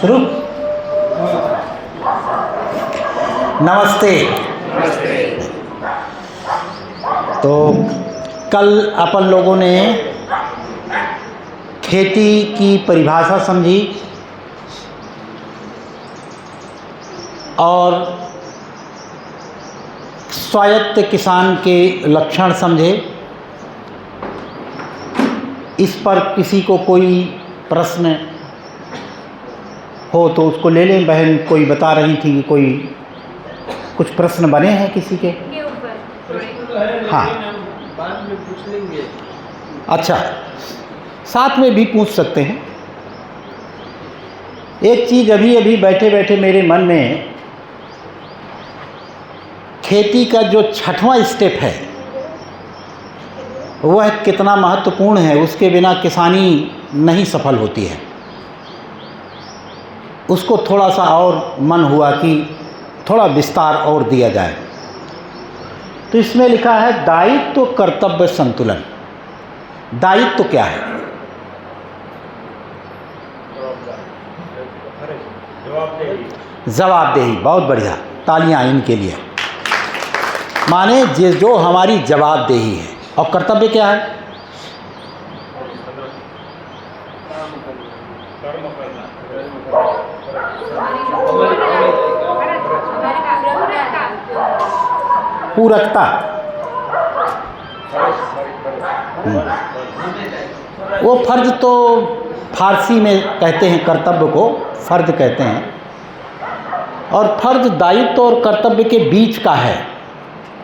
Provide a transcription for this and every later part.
शुरू। नमस्ते। तो कल अपन लोगों ने खेती की परिभाषा समझी और स्वायत्त किसान के लक्षण समझे। इस पर किसी को कोई प्रश्न हो तो उसको ले लें। बहन कोई बता रही थी कि कोई कुछ प्रश्न बने हैं किसी के ऊपर? हाँ, बाद में पूछ लेंगे। अच्छा, साथ में भी पूछ सकते हैं। एक चीज़ अभी बैठे बैठे मेरे मन में, खेती का जो 6वां स्टेप है वह कितना महत्वपूर्ण है। उसके बिना किसानी नहीं सफल होती है। उसको थोड़ा सा और मन हुआ कि थोड़ा विस्तार और दिया जाए। तो इसमें लिखा है दायित्व कर्तव्य संतुलन। दायित्व क्या है? जवाबदेही। बहुत बढ़िया, तालियां इनके लिए। माने जो हमारी जवाबदेही है। और कर्तव्य क्या है? पूरकता। वो फर्ज तो फारसी में कहते हैं, कर्तव्य को फर्ज कहते हैं। और फर्ज दायित्व और कर्तव्य के बीच का है।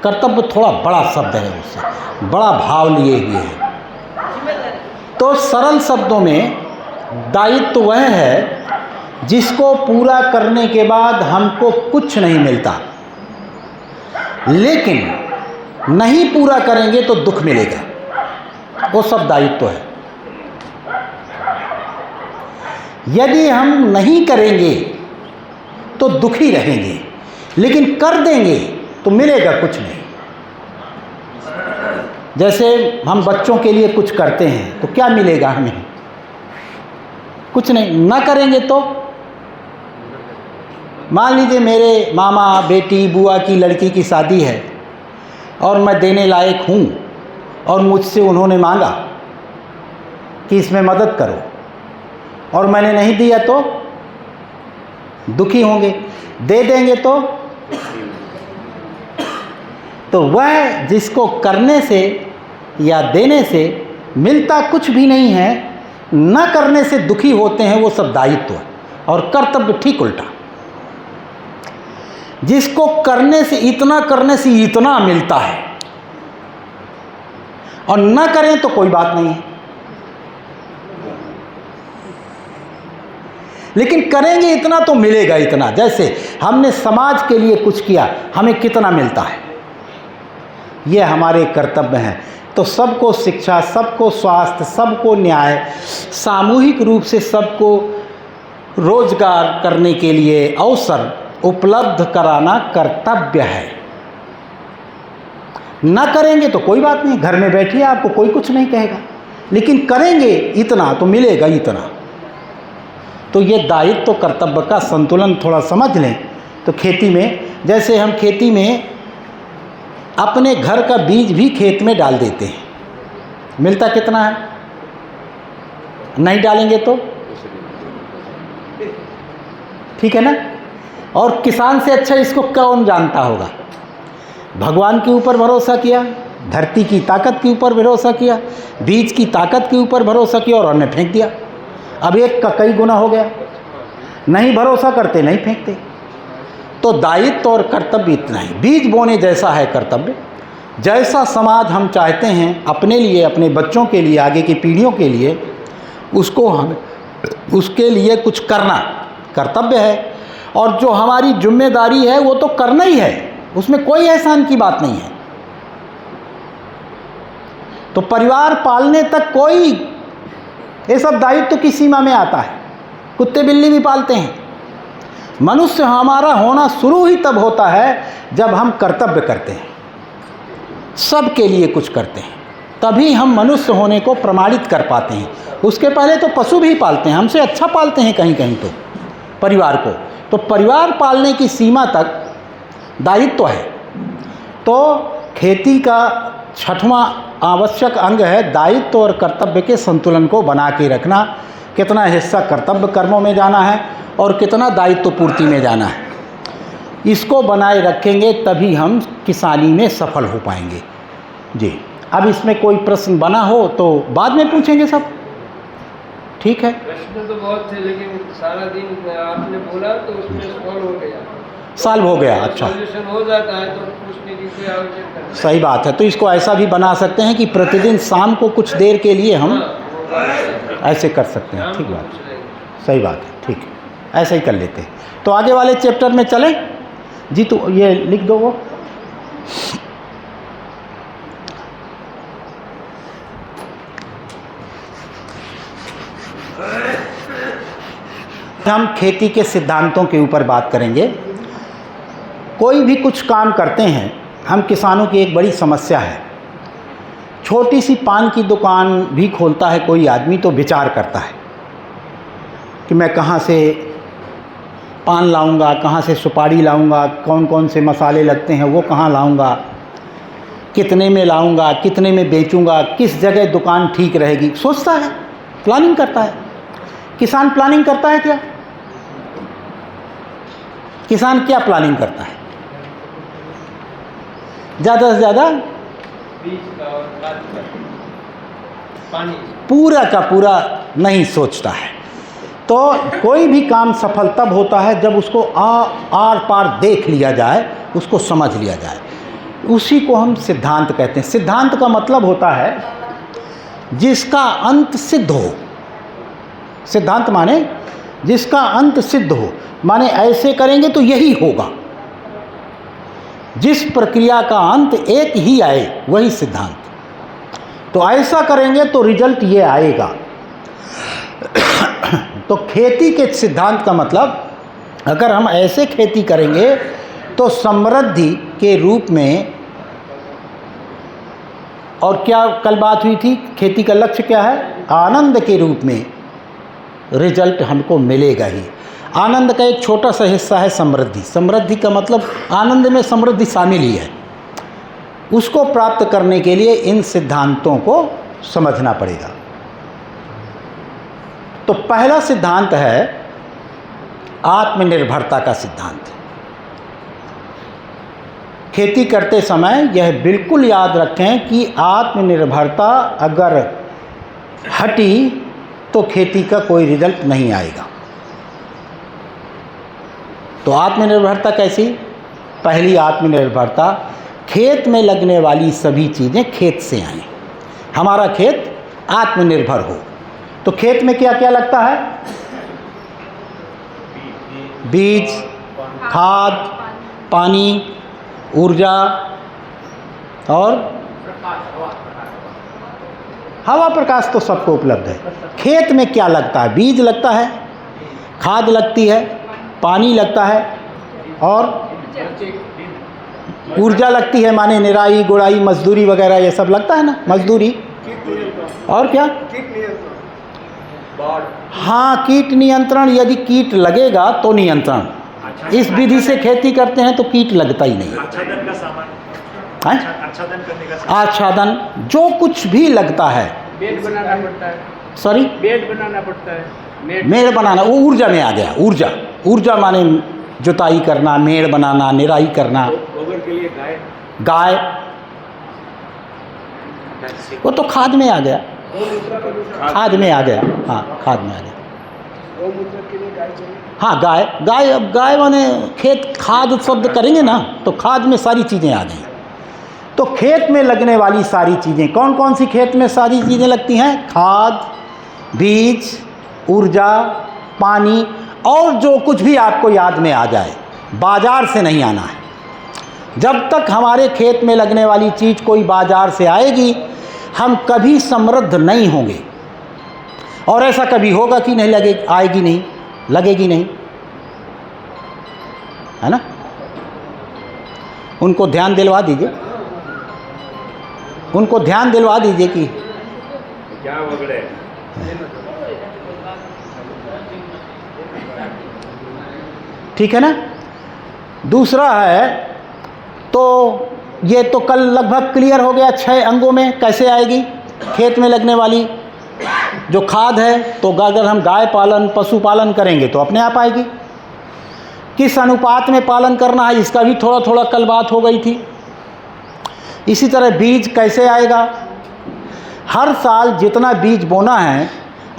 कर्तव्य थोड़ा बड़ा शब्द है, उससे बड़ा भाव लिए हुए है। तो सरल शब्दों में दायित्व वह है जिसको पूरा करने के बाद हमको कुछ नहीं मिलता, लेकिन नहीं पूरा करेंगे तो दुख मिलेगा। वो सब दायित्व है। यदि हम नहीं करेंगे तो दुखी रहेंगे, लेकिन कर देंगे तो मिलेगा कुछ नहीं। जैसे हम बच्चों के लिए कुछ करते हैं तो क्या मिलेगा हमें? कुछ नहीं। ना करेंगे तो मान लीजिए मेरे मामा बेटी बुआ की लड़की की शादी है और मैं देने लायक हूँ और मुझसे उन्होंने मांगा कि इसमें मदद करो और मैंने नहीं दिया तो दुखी होंगे। दे देंगे तो वह जिसको करने से या देने से मिलता कुछ भी नहीं है, न करने से दुखी होते हैं, वो सब दायित्व है। और कर्तव्य ठीक उल्टा। जिसको करने से इतना मिलता है और न करें तो कोई बात नहीं है, लेकिन करेंगे इतना तो मिलेगा इतना। जैसे हमने समाज के लिए कुछ किया, हमें कितना मिलता है, ये हमारे कर्तव्य हैं। तो सबको शिक्षा, सबको स्वास्थ्य, सबको न्याय, सामूहिक रूप से सबको रोजगार करने के लिए अवसर उपलब्ध कराना कर्तव्य है। न करेंगे तो कोई बात नहीं, घर में बैठिए, आपको कोई कुछ नहीं कहेगा, लेकिन करेंगे इतना तो मिलेगा इतना। तो ये दायित्व कर्तव्य का संतुलन थोड़ा समझ लें। तो खेती में, जैसे हम खेती में अपने घर का बीज भी खेत में डाल देते हैं, मिलता कितना है? नहीं डालेंगे तो ठीक है ना। और किसान से अच्छा इसको कौन जानता होगा? भगवान के ऊपर भरोसा किया, धरती की ताकत के ऊपर भरोसा किया, बीज की ताकत के ऊपर भरोसा किया और हमने फेंक दिया। अब एक का कई गुना हो गया। नहीं भरोसा करते, नहीं फेंकते। तो दायित्व और कर्तव्य इतना ही। बीज बोने जैसा है कर्तव्य। जैसा समाज हम चाहते हैं अपने लिए, अपने बच्चों के लिए, आगे की पीढ़ियों के लिए, उसको हम उसके लिए कुछ करना कर्तव्य है। और जो हमारी जिम्मेदारी है वो तो करना ही है, उसमें कोई एहसान की बात नहीं है। तो परिवार पालने तक कोई ये सब दायित्व की सीमा में आता है। कुत्ते बिल्ली भी पालते हैं। मनुष्य हमारा होना शुरू ही तब होता है जब हम कर्तव्य करते हैं, सबके लिए कुछ करते हैं। तभी हम मनुष्य होने को प्रमाणित कर पाते हैं। उसके पहले तो पशु भी पालते हैं, हमसे अच्छा पालते हैं कहीं कहीं तो परिवार को। तो परिवार पालने की सीमा तक दायित्व है। तो खेती का छठवां आवश्यक अंग है दायित्व और कर्तव्य के संतुलन को बना के रखना। कितना हिस्सा कर्तव्य कर्मों में जाना है और कितना दायित्व पूर्ति में जाना है, इसको बनाए रखेंगे तभी हम किसानी में सफल हो पाएंगे। जी, अब इसमें कोई प्रश्न बना हो तो बाद में पूछेंगे सब, ठीक है? प्रश्न तो बहुत थे लेकिन सारा दिन आपने बोला तो उसमें सॉल्व हो गया। अच्छा, सॉल्यूशन हो जाता है तो पूछने की कोई आवश्यकता नहीं। सही बात है। तो इसको ऐसा भी बना सकते हैं कि प्रतिदिन शाम को कुछ देर के लिए हम ऐसे कर सकते हैं। ठीक बात, सही बात है, ठीक है, ऐसे ही कर लेते हैं। तो आगे वाले चैप्टर में चलें जी। तो ये लिख दो वो। हम खेती के सिद्धांतों के ऊपर बात करेंगे। कोई भी कुछ काम करते हैं, हम किसानों की एक बड़ी समस्या है। छोटी सी पान की दुकान भी खोलता है कोई आदमी तो विचार करता है कि मैं कहाँ से पान लाऊंगा, कहाँ से सुपारी लाऊंगा, कौन कौन से मसाले लगते हैं वो कहाँ लाऊंगा, कितने में लाऊंगा, कितने में बेचूंगा, किस जगह दुकान ठीक रहेगी, सोचता है, प्लानिंग करता है। किसान प्लानिंग करता है क्या? किसान क्या प्लानिंग करता है? ज़्यादा से ज़्यादा बीज का और खाद का, पानी पूरा का पूरा नहीं सोचता है। तो कोई भी काम सफल तब होता है जब उसको आर पार देख लिया जाए, उसको समझ लिया जाए। उसी को हम सिद्धांत कहते हैं। सिद्धांत का मतलब होता है जिसका अंत सिद्ध हो। सिद्धांत माने जिसका अंत सिद्ध हो, माने ऐसे करेंगे तो यही होगा। जिस प्रक्रिया का अंत एक ही आए वही सिद्धांत। तो ऐसा करेंगे तो रिजल्ट ये आएगा। तो खेती के सिद्धांत का मतलब, अगर हम ऐसे खेती करेंगे तो समृद्धि के रूप में, और क्या कल बात हुई थी, खेती का लक्ष्य क्या है? आनंद के रूप में रिजल्ट हमको मिलेगा ही। आनंद का एक छोटा सा हिस्सा है समृद्धि। समृद्धि का मतलब आनंद में समृद्धि शामिल ही है। उसको प्राप्त करने के लिए इन सिद्धांतों को समझना पड़ेगा। तो पहला सिद्धांत है आत्मनिर्भरता का सिद्धांत। खेती करते समय यह बिल्कुल याद रखें कि आत्मनिर्भरता अगर हटी तो खेती का कोई रिजल्ट नहीं आएगा। तो आत्मनिर्भरता कैसी? पहली आत्मनिर्भरता, खेत में लगने वाली सभी चीज़ें खेत से आएँ। हमारा खेत आत्मनिर्भर हो। तो खेत में क्या क्या लगता है? बीज, खाद, पानी, ऊर्जा और हवा प्रकाश तो सबको उपलब्ध है। खेत में क्या लगता है? बीज लगता है, खाद लगती है, पानी लगता है और ऊर्जा लगती है, माने निराई गुड़ाई मजदूरी वगैरह ये सब लगता है ना, मजदूरी। और क्या? हाँ, कीट नियंत्रण। यदि कीट लगेगा तो नियंत्रण। इस विधि से खेती करते हैं तो कीट लगता ही नहीं। आच्छादन का सामान, आच्छादन करने का सामान, आच्छादन जो कुछ भी लगता है। बेड बनाना पड़ता है। सॉरी, बेड बनाना पड़ता है। मेड़ बनाना, वो ऊर्जा में आ गया। ऊर्जा, ऊर्जा माने जुताई करना, मेड़ बनाना, निराई करना। गोबर के लिए गाय, गाय, वो तो खाद में आ गया। खाद में आ गया, हाँ, खाद में आ गया। गौमूत्र के लिए गाय चाहिए। हाँ, गाय, गाय, अब गाय माने खेत, खाद शब्द करेंगे ना तो खाद में सारी चीज़ें आ गई। तो खेत में लगने वाली सारी चीज़ें, कौन कौन सी खेत में सारी चीज़ें लगती हैं? खाद, बीज, ऊर्जा, पानी और जो कुछ भी आपको याद में आ जाए। बाजार से नहीं आना है। जब तक हमारे खेत में लगने वाली चीज़ कोई बाजार से आएगी, हम कभी समृद्ध नहीं होंगे। और ऐसा कभी होगा कि नहीं लगे, आएगी नहीं, लगेगी नहीं, है ना? उनको ध्यान दिलवा दीजिए, उनको ध्यान दिलवा दीजिए कि क्या वगड़े ठीक है ना। दूसरा है, तो ये तो कल लगभग क्लियर हो गया 6 अंगों में कैसे आएगी खेत में लगने वाली जो खाद है। तो अगर हम गाय पालन पशुपालन करेंगे तो अपने आप आएगी। किस अनुपात में पालन करना है इसका भी थोड़ा थोड़ा कल बात हो गई थी। इसी तरह बीज कैसे आएगा, हर साल जितना बीज बोना है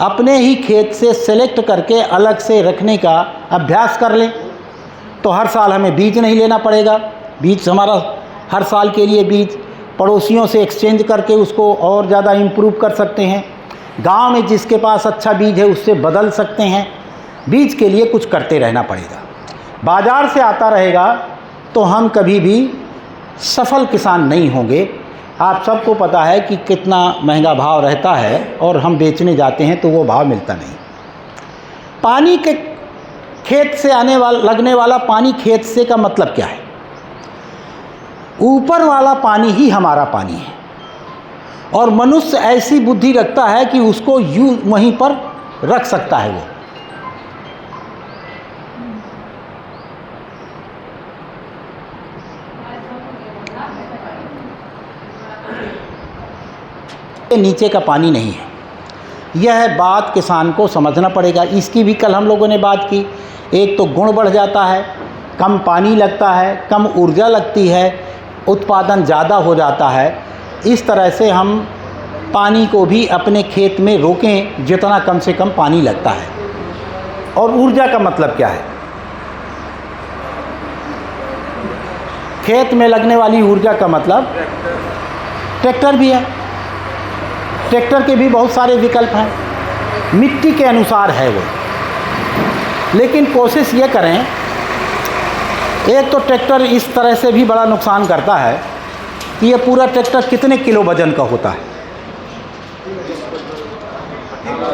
अपने ही खेत से सेलेक्ट करके अलग से रखने का अभ्यास कर लें, तो हर साल हमें बीज नहीं लेना पड़ेगा। बीज हमारा हर साल के लिए बीज पड़ोसियों से एक्सचेंज करके उसको और ज़्यादा इम्प्रूव कर सकते हैं। गांव में जिसके पास अच्छा बीज है उससे बदल सकते हैं। बीज के लिए कुछ करते रहना पड़ेगा। बाज़ार से आता रहेगा तो हम कभी भी सफल किसान नहीं होंगे। आप सबको पता है कि कितना महंगा भाव रहता है और हम बेचने जाते हैं तो वो भाव मिलता नहीं। पानी के खेत से लगने वाला पानी खेत से का मतलब क्या है, ऊपर वाला पानी ही हमारा पानी है और मनुष्य ऐसी बुद्धि रखता है कि उसको यूं वहीं पर रख सकता है। वो नीचे का पानी नहीं है। यह बात किसान को समझना पड़ेगा। इसकी भी कल हम लोगों ने बात की। एक तो गुण बढ़ जाता है, कम पानी लगता है, कम ऊर्जा लगती है, उत्पादन ज़्यादा हो जाता है। इस तरह से हम पानी को भी अपने खेत में रोकें जितना कम से कम पानी लगता है। और ऊर्जा का मतलब क्या है, खेत में लगने वाली ऊर्जा का मतलब ट्रैक्टर भी है। ट्रैक्टर के भी बहुत सारे विकल्प हैं, मिट्टी के अनुसार है वो। लेकिन कोशिश ये करें, एक तो ट्रैक्टर इस तरह से भी बड़ा नुकसान करता है कि ये पूरा ट्रैक्टर कितने किलो वजन का होता है,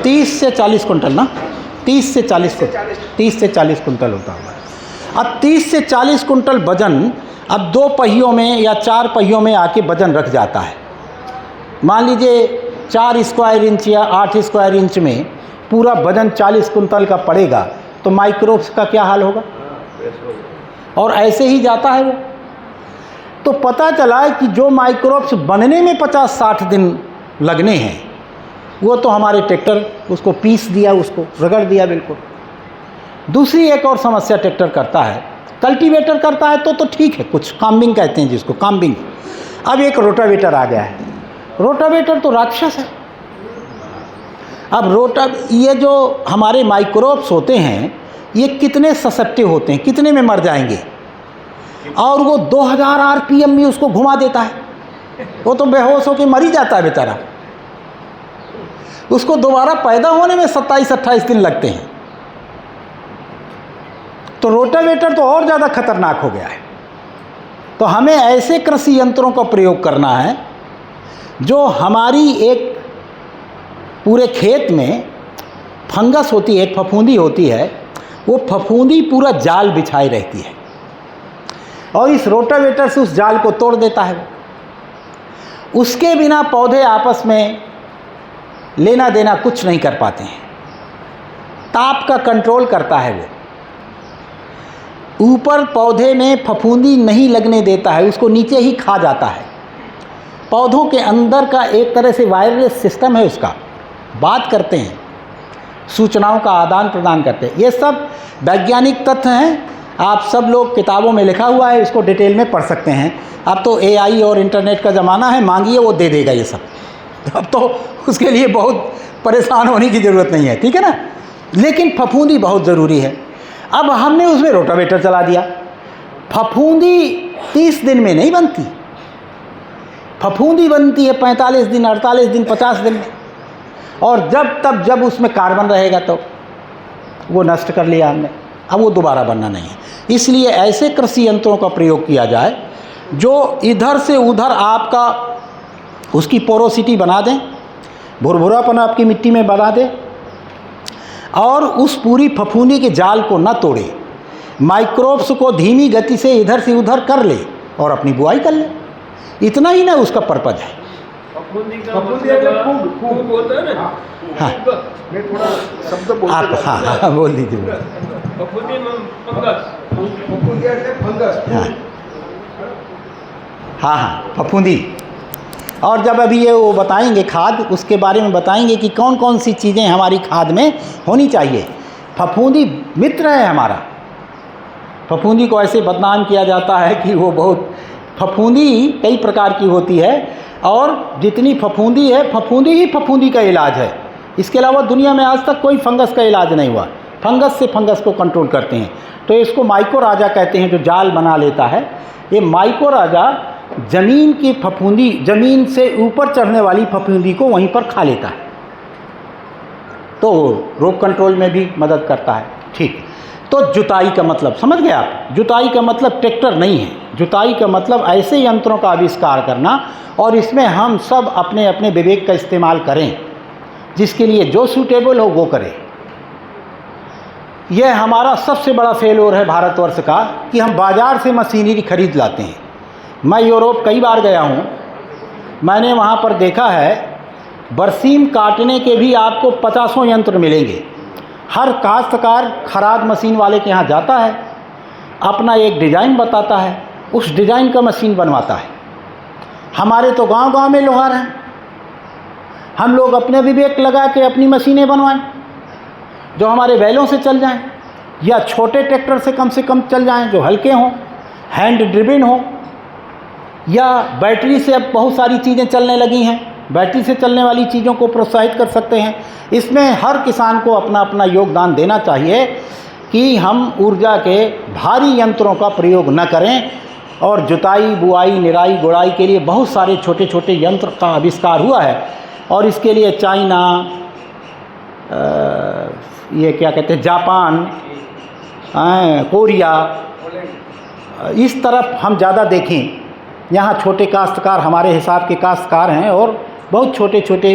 30 से 40 कुंटल ना, 30 से 40 कुंटल होता है। अब 30 से 40 कुंटल वजन अब 2 पहियों में या 4 पहियों में आके वजन रख जाता है। मान लीजिए 4 स्क्वायर इंच या 8 स्क्वायर इंच में पूरा वजन 40 कुंटल का पड़ेगा तो माइक्रोब्स का क्या हाल होगा। और ऐसे ही जाता है वो। तो पता चला कि जो माइक्रोब्स बनने में 50-60 दिन लगने हैं वो तो हमारे ट्रैक्टर उसको पीस दिया, उसको रगड़ दिया बिल्कुल। दूसरी एक और समस्या ट्रैक्टर करता है, कल्टीवेटर करता है तो ठीक है, कुछ काम्बिंग कहते हैं जिसको, काम्बिंग। अब एक रोटावेटर आ गया है। रोटावेटर तो राक्षस है। अब ये जो हमारे माइक्रोब्स होते हैं ये कितने ससेप्टिव होते हैं, कितने में मर जाएंगे। और वो 2000 आरपीएम में उसको घुमा देता है, वो तो बेहोश होकर मर ही जाता है बेचारा। उसको दोबारा पैदा होने में 27-28 दिन लगते हैं। तो रोटावेटर तो और ज़्यादा खतरनाक हो गया है। तो हमें ऐसे कृषि यंत्रों का प्रयोग करना है जो हमारी एक पूरे खेत में फंगस होती है, एक फफूंदी होती है, वो फफूंदी पूरा जाल बिछाई रहती है और इस रोटावेटर से उस जाल को तोड़ देता है। उसके बिना पौधे आपस में लेना देना कुछ नहीं कर पाते हैं। ताप का कंट्रोल करता है वो, ऊपर पौधे में फफूंदी नहीं लगने देता है, उसको नीचे ही खा जाता है। पौधों के अंदर का एक तरह से वायरलेस सिस्टम है, उसका बात करते हैं, सूचनाओं का आदान प्रदान करते हैं। ये सब वैज्ञानिक तथ्य हैं, आप सब लोग किताबों में लिखा हुआ है, इसको डिटेल में पढ़ सकते हैं। अब तो एआई और इंटरनेट का ज़माना है, मांगिए वो दे देगा ये सब। अब तो उसके लिए बहुत परेशान होने की ज़रूरत नहीं है, ठीक है ना। लेकिन फफूंदी बहुत ज़रूरी है। अब हमने उसमें रोटावेटर चला दिया। फफूंदी 30 दिन में नहीं बनती, फफूंदी बनती है 45 दिन, 48 दिन, 50 दिन में। और जब उसमें कार्बन रहेगा तो वो नष्ट कर लिया हमने, अब वो दोबारा बनना नहीं है। इसलिए ऐसे कृषि यंत्रों का प्रयोग किया जाए जो इधर से उधर आपका उसकी पोरोसिटी बना दें, भुरभुरापन आपकी मिट्टी में बना दें और उस पूरी फफूंदी के जाल को न तोड़े, माइक्रोब्स को धीमी गति से इधर से उधर कर ले और अपनी बुआई कर ले। इतना ही ना उसका पर्पज है। फफूंदी का फफूंदी मतलब है फूग, फूग। फूग होता है ना। हाँ। फूग। मैं थोड़ा शब्द बोलते आप जाता हूँ। हाँ बोल दीजिए। फफूंदी में फंगस। फफूंदी है फंगस। हाँ हाँ हाँ फफूंदी। और जब अभी ये वो बताएंगे खाद, उसके बारे में बताएंगे कि कौन कौन सी चीज़ें हमारी खाद में होनी चाहिए। फफूंदी मित्र है हमारा। फफूंदी को ऐसे बदनाम किया जाता है कि वो बहुत, फफूंदी कई प्रकार की होती है और जितनी फफूंदी है, फफूंदी ही फफूंदी का इलाज है। इसके अलावा दुनिया में आज तक कोई फंगस का इलाज नहीं हुआ। फंगस से फंगस को कंट्रोल करते हैं। तो इसको माइकोराजा कहते हैं, जो जाल बना लेता है। ये माइकोराजा ज़मीन की फफूंदी, ज़मीन से ऊपर चढ़ने वाली फफूंदी को वहीं पर खा लेता है, तो रोग कंट्रोल में भी मदद करता है। ठीक, तो जुताई का मतलब समझ गए आप। जुताई का मतलब ट्रैक्टर नहीं है। जुताई का मतलब ऐसे यंत्रों का आविष्कार करना, और इसमें हम सब अपने अपने विवेक का इस्तेमाल करें, जिसके लिए जो सूटेबल हो वो करें। यह हमारा सबसे बड़ा फेल्योर है भारतवर्ष का कि हम बाज़ार से मशीनरी खरीद लाते हैं। मैं यूरोप कई बार गया हूँ, मैंने वहाँ पर देखा है बरसीम काटने के भी आपको 50 यंत्र मिलेंगे। हर काश्तकार खराद मशीन वाले के यहाँ जाता है, अपना एक डिज़ाइन बताता है, उस डिज़ाइन का मशीन बनवाता है। हमारे तो गांव-गांव में लोहार हैं। हम लोग अपने विवेक लगा के अपनी मशीनें बनवाएं जो हमारे बैलों से चल जाएं, या छोटे ट्रैक्टर से कम चल जाएं जो हल्के हों, हैंड ड्रिवन हों, या बैटरी से अब बहुत सारी चीज़ें चलने लगी हैं। बैटरी से चलने वाली चीज़ों को प्रोत्साहित कर सकते हैं। इसमें हर किसान को अपना अपना योगदान देना चाहिए कि हम ऊर्जा के भारी यंत्रों का प्रयोग न करें, और जुताई, बुआई, निराई, गुड़ाई के लिए बहुत सारे छोटे छोटे यंत्र का आविष्कार हुआ है। और इसके लिए चाइना, ये क्या कहते हैं, जापान, कोरिया, इस तरफ हम ज़्यादा देखें। यहाँ छोटे काश्तकार हमारे हिसाब के काश्तकार हैं और बहुत छोटे छोटे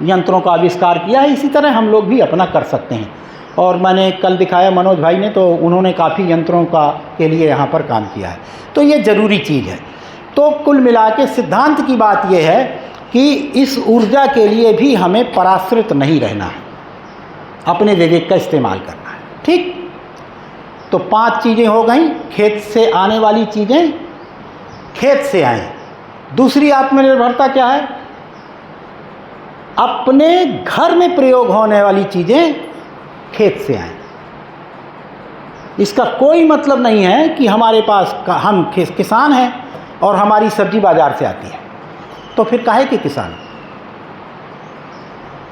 यंत्रों का आविष्कार किया है। इसी तरह हम लोग भी अपना कर सकते हैं। और मैंने कल दिखाया मनोज भाई ने, तो उन्होंने काफ़ी यंत्रों का के लिए यहाँ पर काम किया है। तो ये ज़रूरी चीज़ है। तो कुल मिला के सिद्धांत की बात यह है कि इस ऊर्जा के लिए भी हमें पराश्रित नहीं रहना है, अपने विवेक का इस्तेमाल करना है। ठीक, तो 5 चीज़ें हो गई। खेत से आने वाली चीज़ें खेत से आएँ। दूसरी आत्मनिर्भरता क्या है? अपने घर में प्रयोग होने वाली चीज़ें खेत से आएँ। इसका कोई मतलब नहीं है कि हमारे पास हम किसान हैं और हमारी सब्जी बाज़ार से आती है, तो फिर काहे के किसान?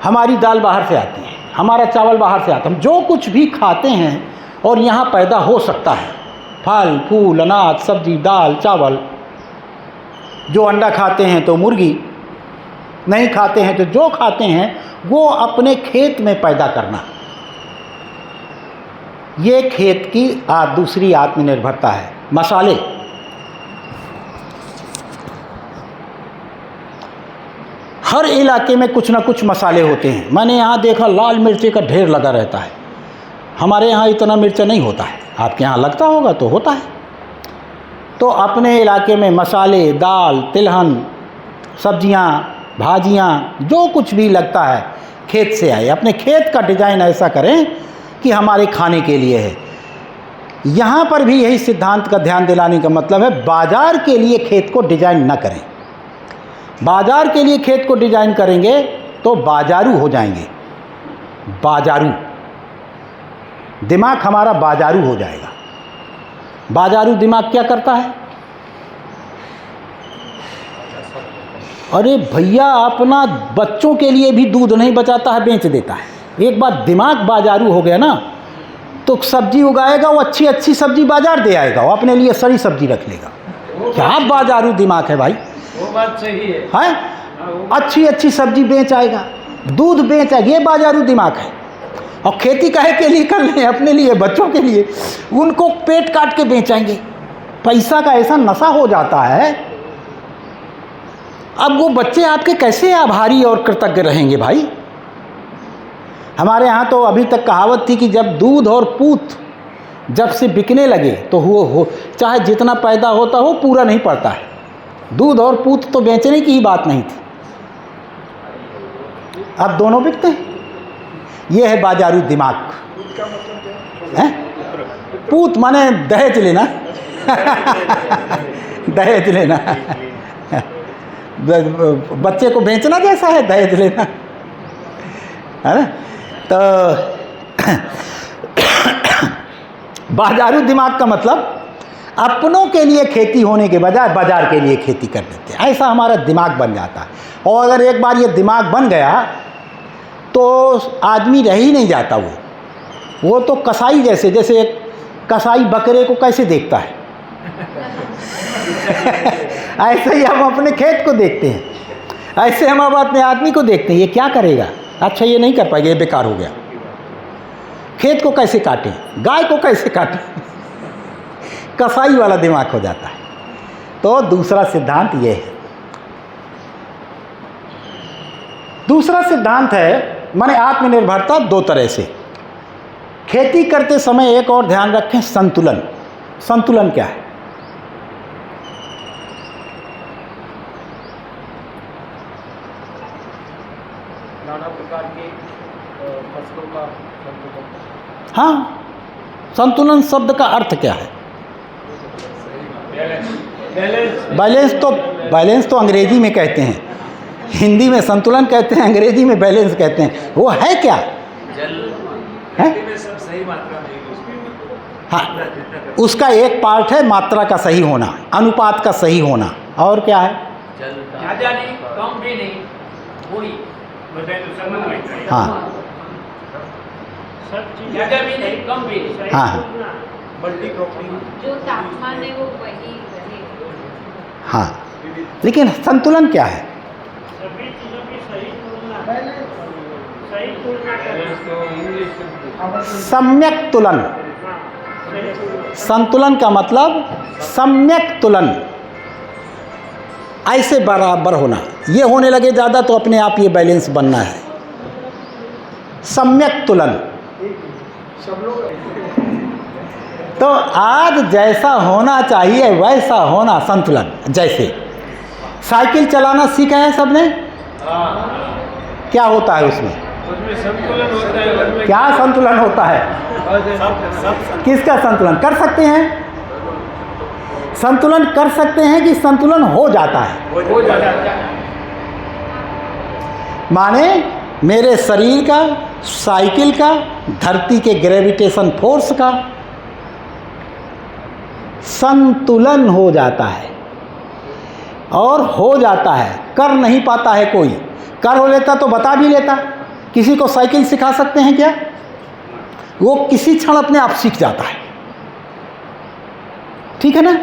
हमारी दाल बाहर से आती है, हमारा चावल बाहर से आता है। हम जो कुछ भी खाते हैं और यहाँ पैदा हो सकता है, फल फूल, अनाज, सब्जी, दाल, चावल। जो अंडा खाते हैं तो मुर्गी, नहीं खाते हैं तो जो खाते हैं वो अपने खेत में पैदा करना, ये खेत की दूसरी आत्मनिर्भरता है। मसाले, हर इलाके में कुछ ना कुछ मसाले होते हैं। मैंने यहाँ देखा लाल मिर्ची का ढेर लगा रहता है। हमारे यहाँ इतना मिर्चा नहीं होता है, आपके यहाँ लगता होगा तो होता है। तो अपने इलाके में मसाले, दाल, तिलहन, सब्जियाँ, भाजियाँ, जो कुछ भी लगता है खेत से आए। अपने खेत का डिज़ाइन ऐसा करें कि हमारे खाने के लिए है। यहाँ पर भी यही सिद्धांत का ध्यान दिलाने का मतलब है, बाज़ार के लिए खेत को डिज़ाइन न करें। बाज़ार के लिए खेत को डिज़ाइन करेंगे तो बाजारू हो जाएंगे। बाजारू दिमाग हमारा बाजारू हो जाएगा। बाजारू दिमाग क्या करता है? अरे भैया, अपना बच्चों के लिए भी दूध नहीं बचाता है, बेच देता है। एक बार दिमाग बाजारू हो गया ना, तो सब्जी उगाएगा, वो अच्छी अच्छी सब्जी बाजार दे आएगा, वो अपने लिए सड़ी सब्जी रख लेगा। क्या बाजारू दिमाग है भाई? वो बात सही है। हैं? अच्छी अच्छी सब्जी बेच आएगा, दूध बेच आएगा, ये बाजारू दिमाग है। और खेती काहे के लिए कर लें? अपने लिए, बच्चों के लिए। उनको पेट काट के बेचाएंगे। पैसा का ऐसा नशा हो जाता है। अब वो बच्चे आपके कैसे आभारी और कृतज्ञ रहेंगे भाई? हमारे यहाँ तो अभी तक कहावत थी कि जब दूध और पूत जब से बिकने लगे तो हो चाहे जितना पैदा होता हो पूरा नहीं पड़ता है। दूध और पूत तो बेचने की ही बात नहीं थी। अब दोनों बिकते हैं। ये है बाजारू दिमाग। हैं? पूत माने दहेज लेना। दहेज लेना। बच्चे को बेचना जैसा है दहेज लेना, है ना। तो बाजारू दिमाग का मतलब अपनों के लिए खेती होने के बजाय बाजार के लिए खेती कर देते हैं। ऐसा हमारा दिमाग बन जाता है। और अगर एक बार ये दिमाग बन गया तो आदमी रह ही नहीं जाता। वो तो कसाई जैसे एक कसाई बकरे को कैसे देखता है ऐसे ही हम अपने खेत को देखते हैं, ऐसे हम अब अपने आदमी को देखते हैं। ये क्या करेगा, अच्छा ये नहीं कर पाएगा, ये बेकार हो गया। खेत को कैसे काटें, गाय को कैसे काटें, कसाई वाला दिमाग हो जाता है। तो दूसरा सिद्धांत ये है। दूसरा सिद्धांत है माने आत्मनिर्भरता दो तरह से। खेती करते समय एक और ध्यान रखें, संतुलन। संतुलन क्या है? नाना प्रकार के फसलों का संतुलन। हाँ, संतुलन शब्द का अर्थ क्या है? बैलेंस तो अंग्रेजी में कहते हैं, हिंदी में संतुलन कहते हैं, अंग्रेजी में बैलेंस कहते हैं। वो है क्या? है? सही मात्रा में। हाँ, उसका एक पार्ट है मात्रा का सही होना, अनुपात का सही होना। और क्या है? ज़्यादा नहीं, कम भी नहीं, वही। हाँ ज़्यादा भी नहीं, कम भी नहीं। हाँ मल्टी क्रॉपिंग। जो तापमान है वो वही रहेगा। हाँ, लेकिन संतुलन क्या है? सभी चीज़ों की सही तुलना, सही तुलना करना। सम्यक तुलन। संतुलन का मतलब सम्यक तुलन, ऐसे बराबर होना। ये होने लगे ज़्यादा तो अपने आप ये बैलेंस बनना है। सम्यक तुलन। तो आज जैसा होना चाहिए वैसा होना संतुलन। जैसे साइकिल चलाना सीखा है सबने, क्या होता है उसमें? उसमें संतुलन होता है। क्या संतुलन होता है? किसका संतुलन कर सकते हैं? संतुलन कर सकते हैं कि संतुलन हो जाता है? हो जाता है। माने मेरे शरीर का, साइकिल का, धरती के ग्रेविटेशन फोर्स का संतुलन हो जाता है। और हो जाता है, कर नहीं पाता है कोई। कर हो लेता तो बता भी लेता। किसी को साइकिल सिखा सकते हैं क्या? वो किसी क्षण अपने आप सीख जाता है। ठीक है ना।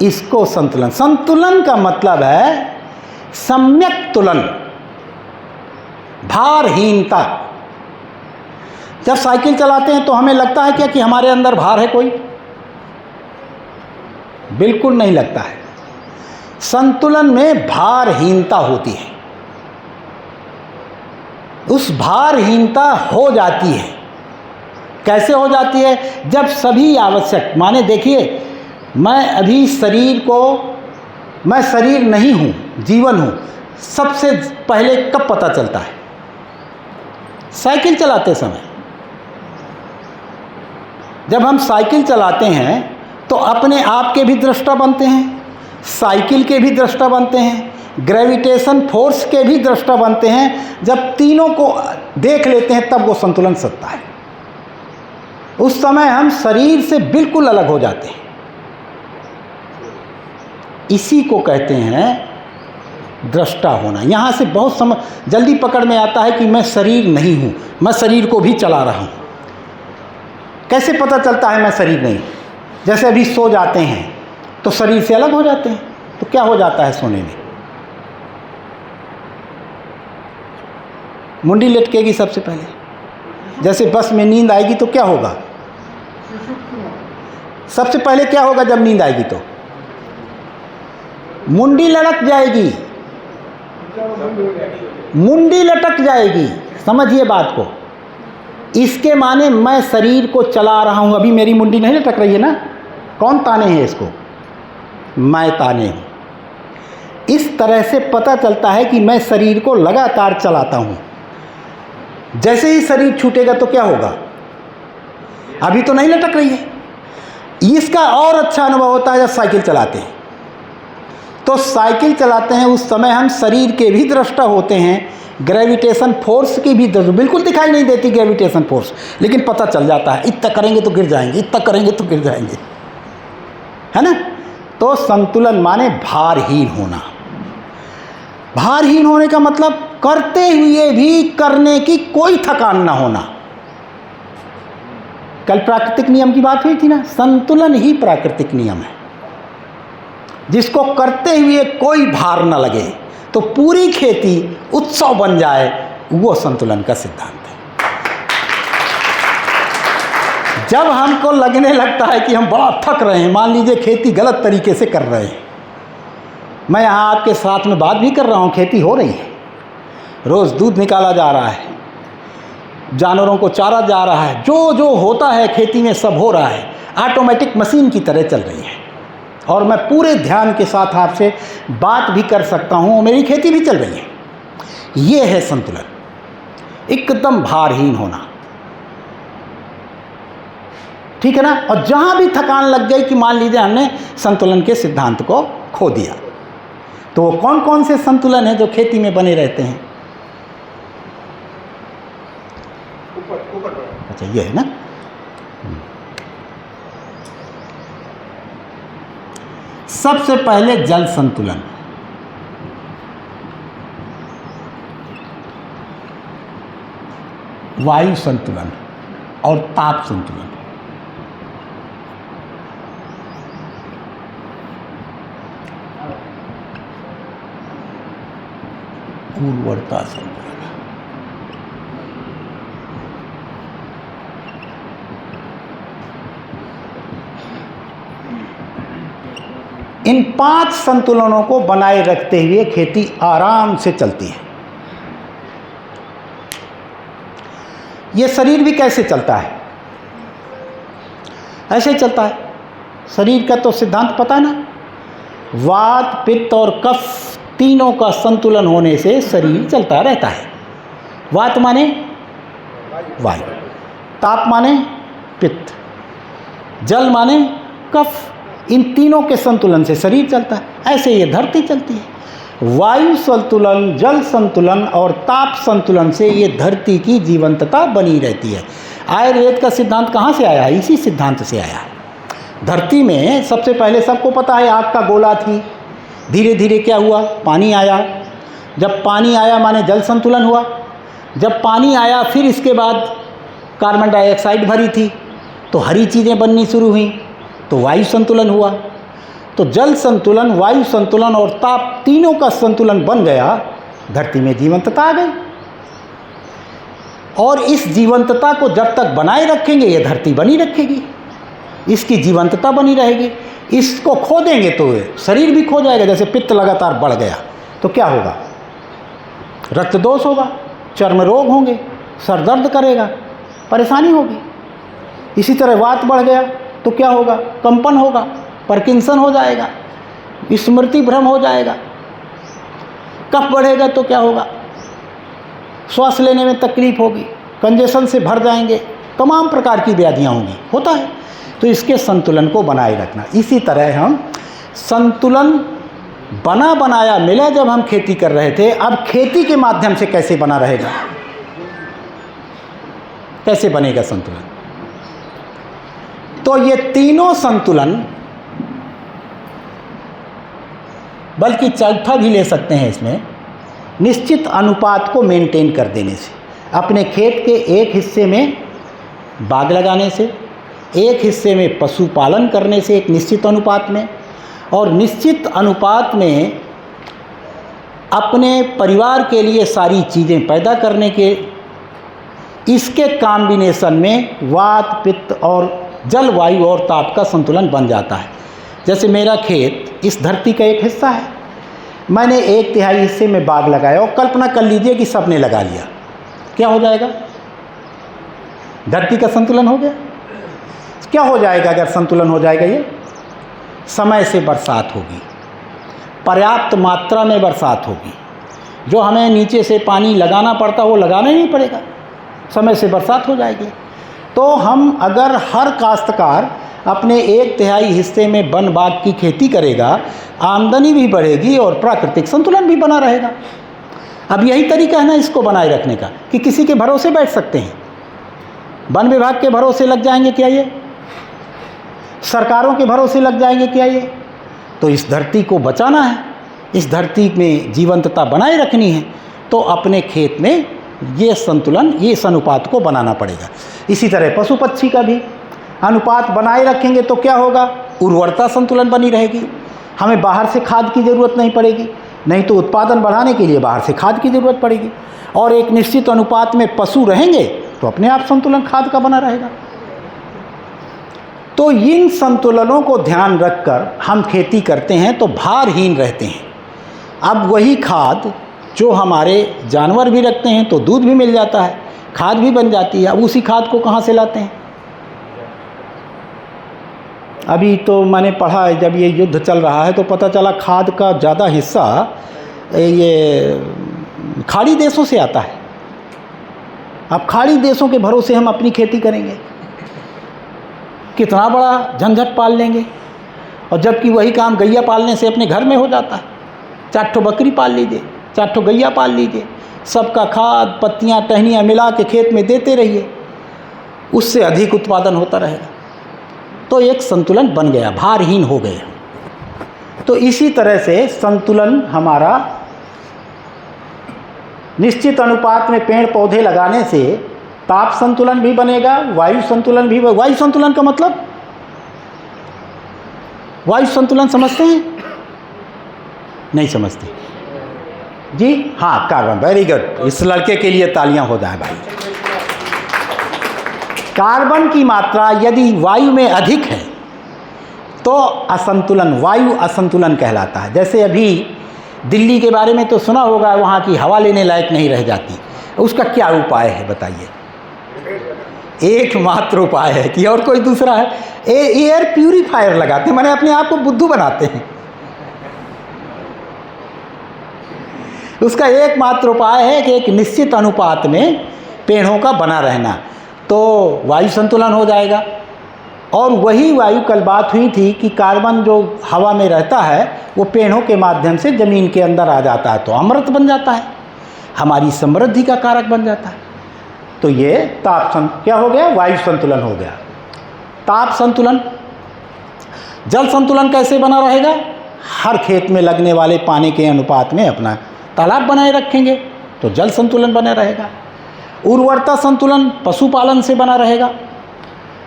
इसको संतुलन। संतुलन का मतलब है सम्यक तुलन, भारहीनता। जब साइकिल चलाते हैं तो हमें लगता है क्या कि हमारे अंदर भार है कोई? बिल्कुल नहीं लगता है। संतुलन में भारहीनता होती है। उस भारहीनता हो जाती है। कैसे हो जाती है? जब सभी आवश्यक, माने देखिए मैं अभी शरीर को, मैं शरीर नहीं हूँ, जीवन हूँ, सबसे पहले कब पता चलता है? साइकिल चलाते समय। जब हम साइकिल चलाते हैं तो अपने आप के भी दृष्टा बनते हैं, साइकिल के भी दृष्टा बनते हैं, ग्रेविटेशन फोर्स के भी दृष्टा बनते हैं। जब तीनों को देख लेते हैं तब वो संतुलन सत्ता है। उस समय हम शरीर से बिल्कुल अलग हो जाते हैं। इसी को कहते हैं दृष्टा होना। यहाँ से बहुत जल्दी पकड़ में आता है कि मैं शरीर नहीं हूँ, मैं शरीर को भी चला रहा हूँ। कैसे पता चलता है मैं शरीर नहीं? जैसे अभी सो जाते हैं तो शरीर से अलग हो जाते हैं, तो क्या हो जाता है सोने में? मुंडी लटकेगी सबसे पहले। जैसे बस में नींद आएगी तो क्या होगा? सबसे पहले क्या होगा जब नींद आएगी? तो मुंडी लटक जाएगी, मुंडी लटक जाएगी। समझिए बात को। इसके माने मैं शरीर को चला रहा हूं। अभी मेरी मुंडी नहीं लटक रही है ना? कौन ताने हैं इसको? मैं ताने हूं। इस तरह से पता चलता है कि मैं शरीर को लगातार चलाता हूं। जैसे ही शरीर छूटेगा तो क्या होगा? अभी तो नहीं लटक रही है। इसका और अच्छा अनुभव होता है जब साइकिल चलाते हैं। तो साइकिल चलाते हैं उस समय हम शरीर के भी दृष्टा होते हैं, ग्रेविटेशन फोर्स की भी बिल्कुल दिखाई नहीं देती ग्रेविटेशन फोर्स, लेकिन पता चल जाता है इतना करेंगे तो गिर जाएंगे, इतना करेंगे तो गिर जाएंगे, है ना। तो संतुलन माने भारहीन होना। भारहीन होने का मतलब करते हुए भी करने की कोई थकान ना होना। कल प्राकृतिक नियम की बात हुई थी ना, संतुलन ही प्राकृतिक नियम है। जिसको करते हुए कोई भार न लगे तो पूरी खेती उत्सव बन जाए, वो संतुलन का सिद्धांत है। जब हमको लगने लगता है कि हम बड़ा थक रहे हैं, मान लीजिए खेती गलत तरीके से कर रहे हैं, मैं यहाँ आपके साथ में बात भी कर रहा हूँ, खेती हो रही है, रोज़ दूध निकाला जा रहा है, जानवरों को चारा जा रहा है, जो जो होता है खेती में सब हो रहा है, ऑटोमेटिक मशीन की तरह चल रही है, और मैं पूरे ध्यान के साथ आपसे बात भी कर सकता हूँ, मेरी खेती भी चल रही है। ये है संतुलन, एकदम भारहीन होना, ठीक है ना। और जहाँ भी थकान लग गई कि मान लीजिए हमने संतुलन के सिद्धांत को खो दिया, तो वो कौन कौन से संतुलन हैं जो खेती में बने रहते हैं? अच्छा, ये है ना। सबसे पहले जल संतुलन, वायु संतुलन और ताप संतुलन। उर्वरता संतुलन। इन 5 संतुलनों को बनाए रखते हुए खेती आराम से चलती है। ये शरीर भी कैसे चलता है? ऐसे चलता है। शरीर का तो सिद्धांत पता है ना, वात पित्त और कफ तीनों का संतुलन होने से शरीर चलता रहता है। वात माने वायु, ताप माने पित्त, जल माने कफ, इन तीनों के संतुलन से शरीर चलता है। ऐसे ये धरती चलती है। वायु संतुलन, जल संतुलन और ताप संतुलन से ये धरती की जीवंतता बनी रहती है। आयुर्वेद का सिद्धांत कहाँ से आया? इसी सिद्धांत से आया है। धरती में सबसे पहले सबको पता है आग का गोला थी, धीरे धीरे क्या हुआ? पानी आया। जब पानी आया माने जल संतुलन हुआ। जब पानी आया फिर इसके बाद कार्बन डाइऑक्साइड भरी थी तो हरी चीज़ें बननी शुरू हुई तो वायु संतुलन हुआ। तो जल संतुलन, वायु संतुलन और ताप तीनों का संतुलन बन गया, धरती में जीवंतता आ गई। और इस जीवंतता को जब तक बनाए रखेंगे ये धरती बनी रखेगी, इसकी जीवंतता बनी रहेगी। इसको खो देंगे तो शरीर भी खो जाएगा। जैसे पित्त लगातार बढ़ गया तो क्या होगा? रक्त दोष होगा, चर्म रोग होंगे, सर दर्द करेगा, परेशानी होगी। इसी तरह वात बढ़ गया तो क्या होगा? कंपन होगा, पार्किंसन हो जाएगा, स्मृति भ्रम हो जाएगा। कफ बढ़ेगा तो क्या होगा? श्वास लेने में तकलीफ होगी, कंजेशन से भर जाएंगे, तमाम प्रकार की व्याधियाँ होंगी। होता है। तो इसके संतुलन को बनाए रखना। इसी तरह हम संतुलन बना बनाया मिला जब हम खेती कर रहे थे, अब खेती के माध्यम से कैसे बना रहेगा? कैसे बनेगा संतुलन? तो ये तीनों संतुलन, बल्कि चौथा भी ले सकते हैं इसमें, निश्चित अनुपात को मेंटेन कर देने से, अपने खेत के एक हिस्से में बाग लगाने से, एक हिस्से में पशुपालन करने से एक निश्चित अनुपात में, और निश्चित अनुपात में अपने परिवार के लिए सारी चीज़ें पैदा करने के, इसके कॉम्बिनेशन में वात पित्त और जल वायु और ताप का संतुलन बन जाता है। जैसे मेरा खेत इस धरती का एक हिस्सा है, मैंने 1/3 हिस्से में बाग लगाया और कल्पना कर लीजिए कि सबने लगा लिया, क्या हो जाएगा? धरती का संतुलन हो गया। क्या हो जाएगा अगर संतुलन हो जाएगा? ये समय से बरसात होगी, पर्याप्त मात्रा में बरसात होगी, जो हमें नीचे से पानी लगाना पड़ता वो लगाना ही नहीं पड़ेगा, समय से बरसात हो जाएगी। तो हम अगर हर काश्तकार अपने 1/3 हिस्से में वन बाग की खेती करेगा, आमदनी भी बढ़ेगी और प्राकृतिक संतुलन भी बना रहेगा। अब यही तरीका है ना इसको बनाए रखने का, कि किसी के भरोसे बैठ सकते हैं? वन विभाग के भरोसे लग जाएंगे क्या ये? सरकारों के भरोसे लग जाएंगे क्या ये? तो इस धरती को बचाना है, इस धरती में जीवंतता बनाए रखनी है, तो अपने खेत में ये संतुलन, ये इस अनुपात को बनाना पड़ेगा। इसी तरह पशु पक्षी का भी अनुपात बनाए रखेंगे तो क्या होगा? उर्वरता संतुलन बनी रहेगी, हमें बाहर से खाद की ज़रूरत नहीं पड़ेगी, नहीं तो उत्पादन बढ़ाने के लिए बाहर से खाद की ज़रूरत पड़ेगी। और एक निश्चित अनुपात में पशु रहेंगे तो अपने आप संतुलन खाद का बना रहेगा। तो इन संतुलनों को ध्यान रखकर हम खेती करते हैं तो भारहीन रहते हैं। अब वही खाद जो हमारे जानवर भी रखते हैं तो दूध भी मिल जाता है, खाद भी बन जाती है। अब उसी खाद को कहाँ से लाते हैं? अभी तो मैंने पढ़ा है, जब ये युद्ध चल रहा है तो पता चला खाद का ज़्यादा हिस्सा ये खाड़ी देशों से आता है। अब खाड़ी देशों के भरोसे हम अपनी खेती करेंगे, कितना बड़ा झंझट पाल लेंगे। और जबकि वही काम गैया पालने से अपने घर में हो जाता है। 4 ठो बकरी पाल लीजिए, 4 ठो गैया पाल लीजिए, सबका खाद पत्तियाँ टहनियाँ मिला के खेत में देते रहिए, उससे अधिक उत्पादन होता रहेगा। तो एक संतुलन बन गया, भारहीन हो गए। तो इसी तरह से संतुलन हमारा निश्चित अनुपात में पेड़ पौधे लगाने से ताप संतुलन भी बनेगा, वायु संतुलन भी। वायु संतुलन का मतलब, वायु संतुलन समझते हैं? नहीं समझते जी? हाँ, कार्बन, वेरी गुड। इस लड़के के लिए तालियां हो जाए भाई। कार्बन की मात्रा यदि वायु में अधिक है तो असंतुलन, वायु असंतुलन कहलाता है। जैसे अभी दिल्ली के बारे में तो सुना होगा, वहाँ की हवा लेने लायक नहीं रह जाती। उसका क्या उपाय है बताइए? एकमात्र उपाय है कि और कोई दूसरा है? एयर प्यूरीफायर लगाते हैं, माने अपने आप को बुद्धू बनाते हैं। उसका एकमात्र उपाय है कि एक निश्चित अनुपात में पेड़ों का बना रहना, तो वायु संतुलन हो जाएगा। और वही वायु, कल बात हुई थी कि कार्बन जो हवा में रहता है वो पेड़ों के माध्यम से ज़मीन के अंदर आ जाता है, तो अमृत बन जाता है, हमारी समृद्धि का कारक बन जाता है। तो ये क्या हो गया? वायु संतुलन हो गया। ताप संतुलन। जल संतुलन कैसे बना रहेगा? हर खेत में लगने वाले पानी के अनुपात में अपना तालाब बनाए रखेंगे तो जल संतुलन बना रहेगा। उर्वरता संतुलन पशुपालन से बना रहेगा।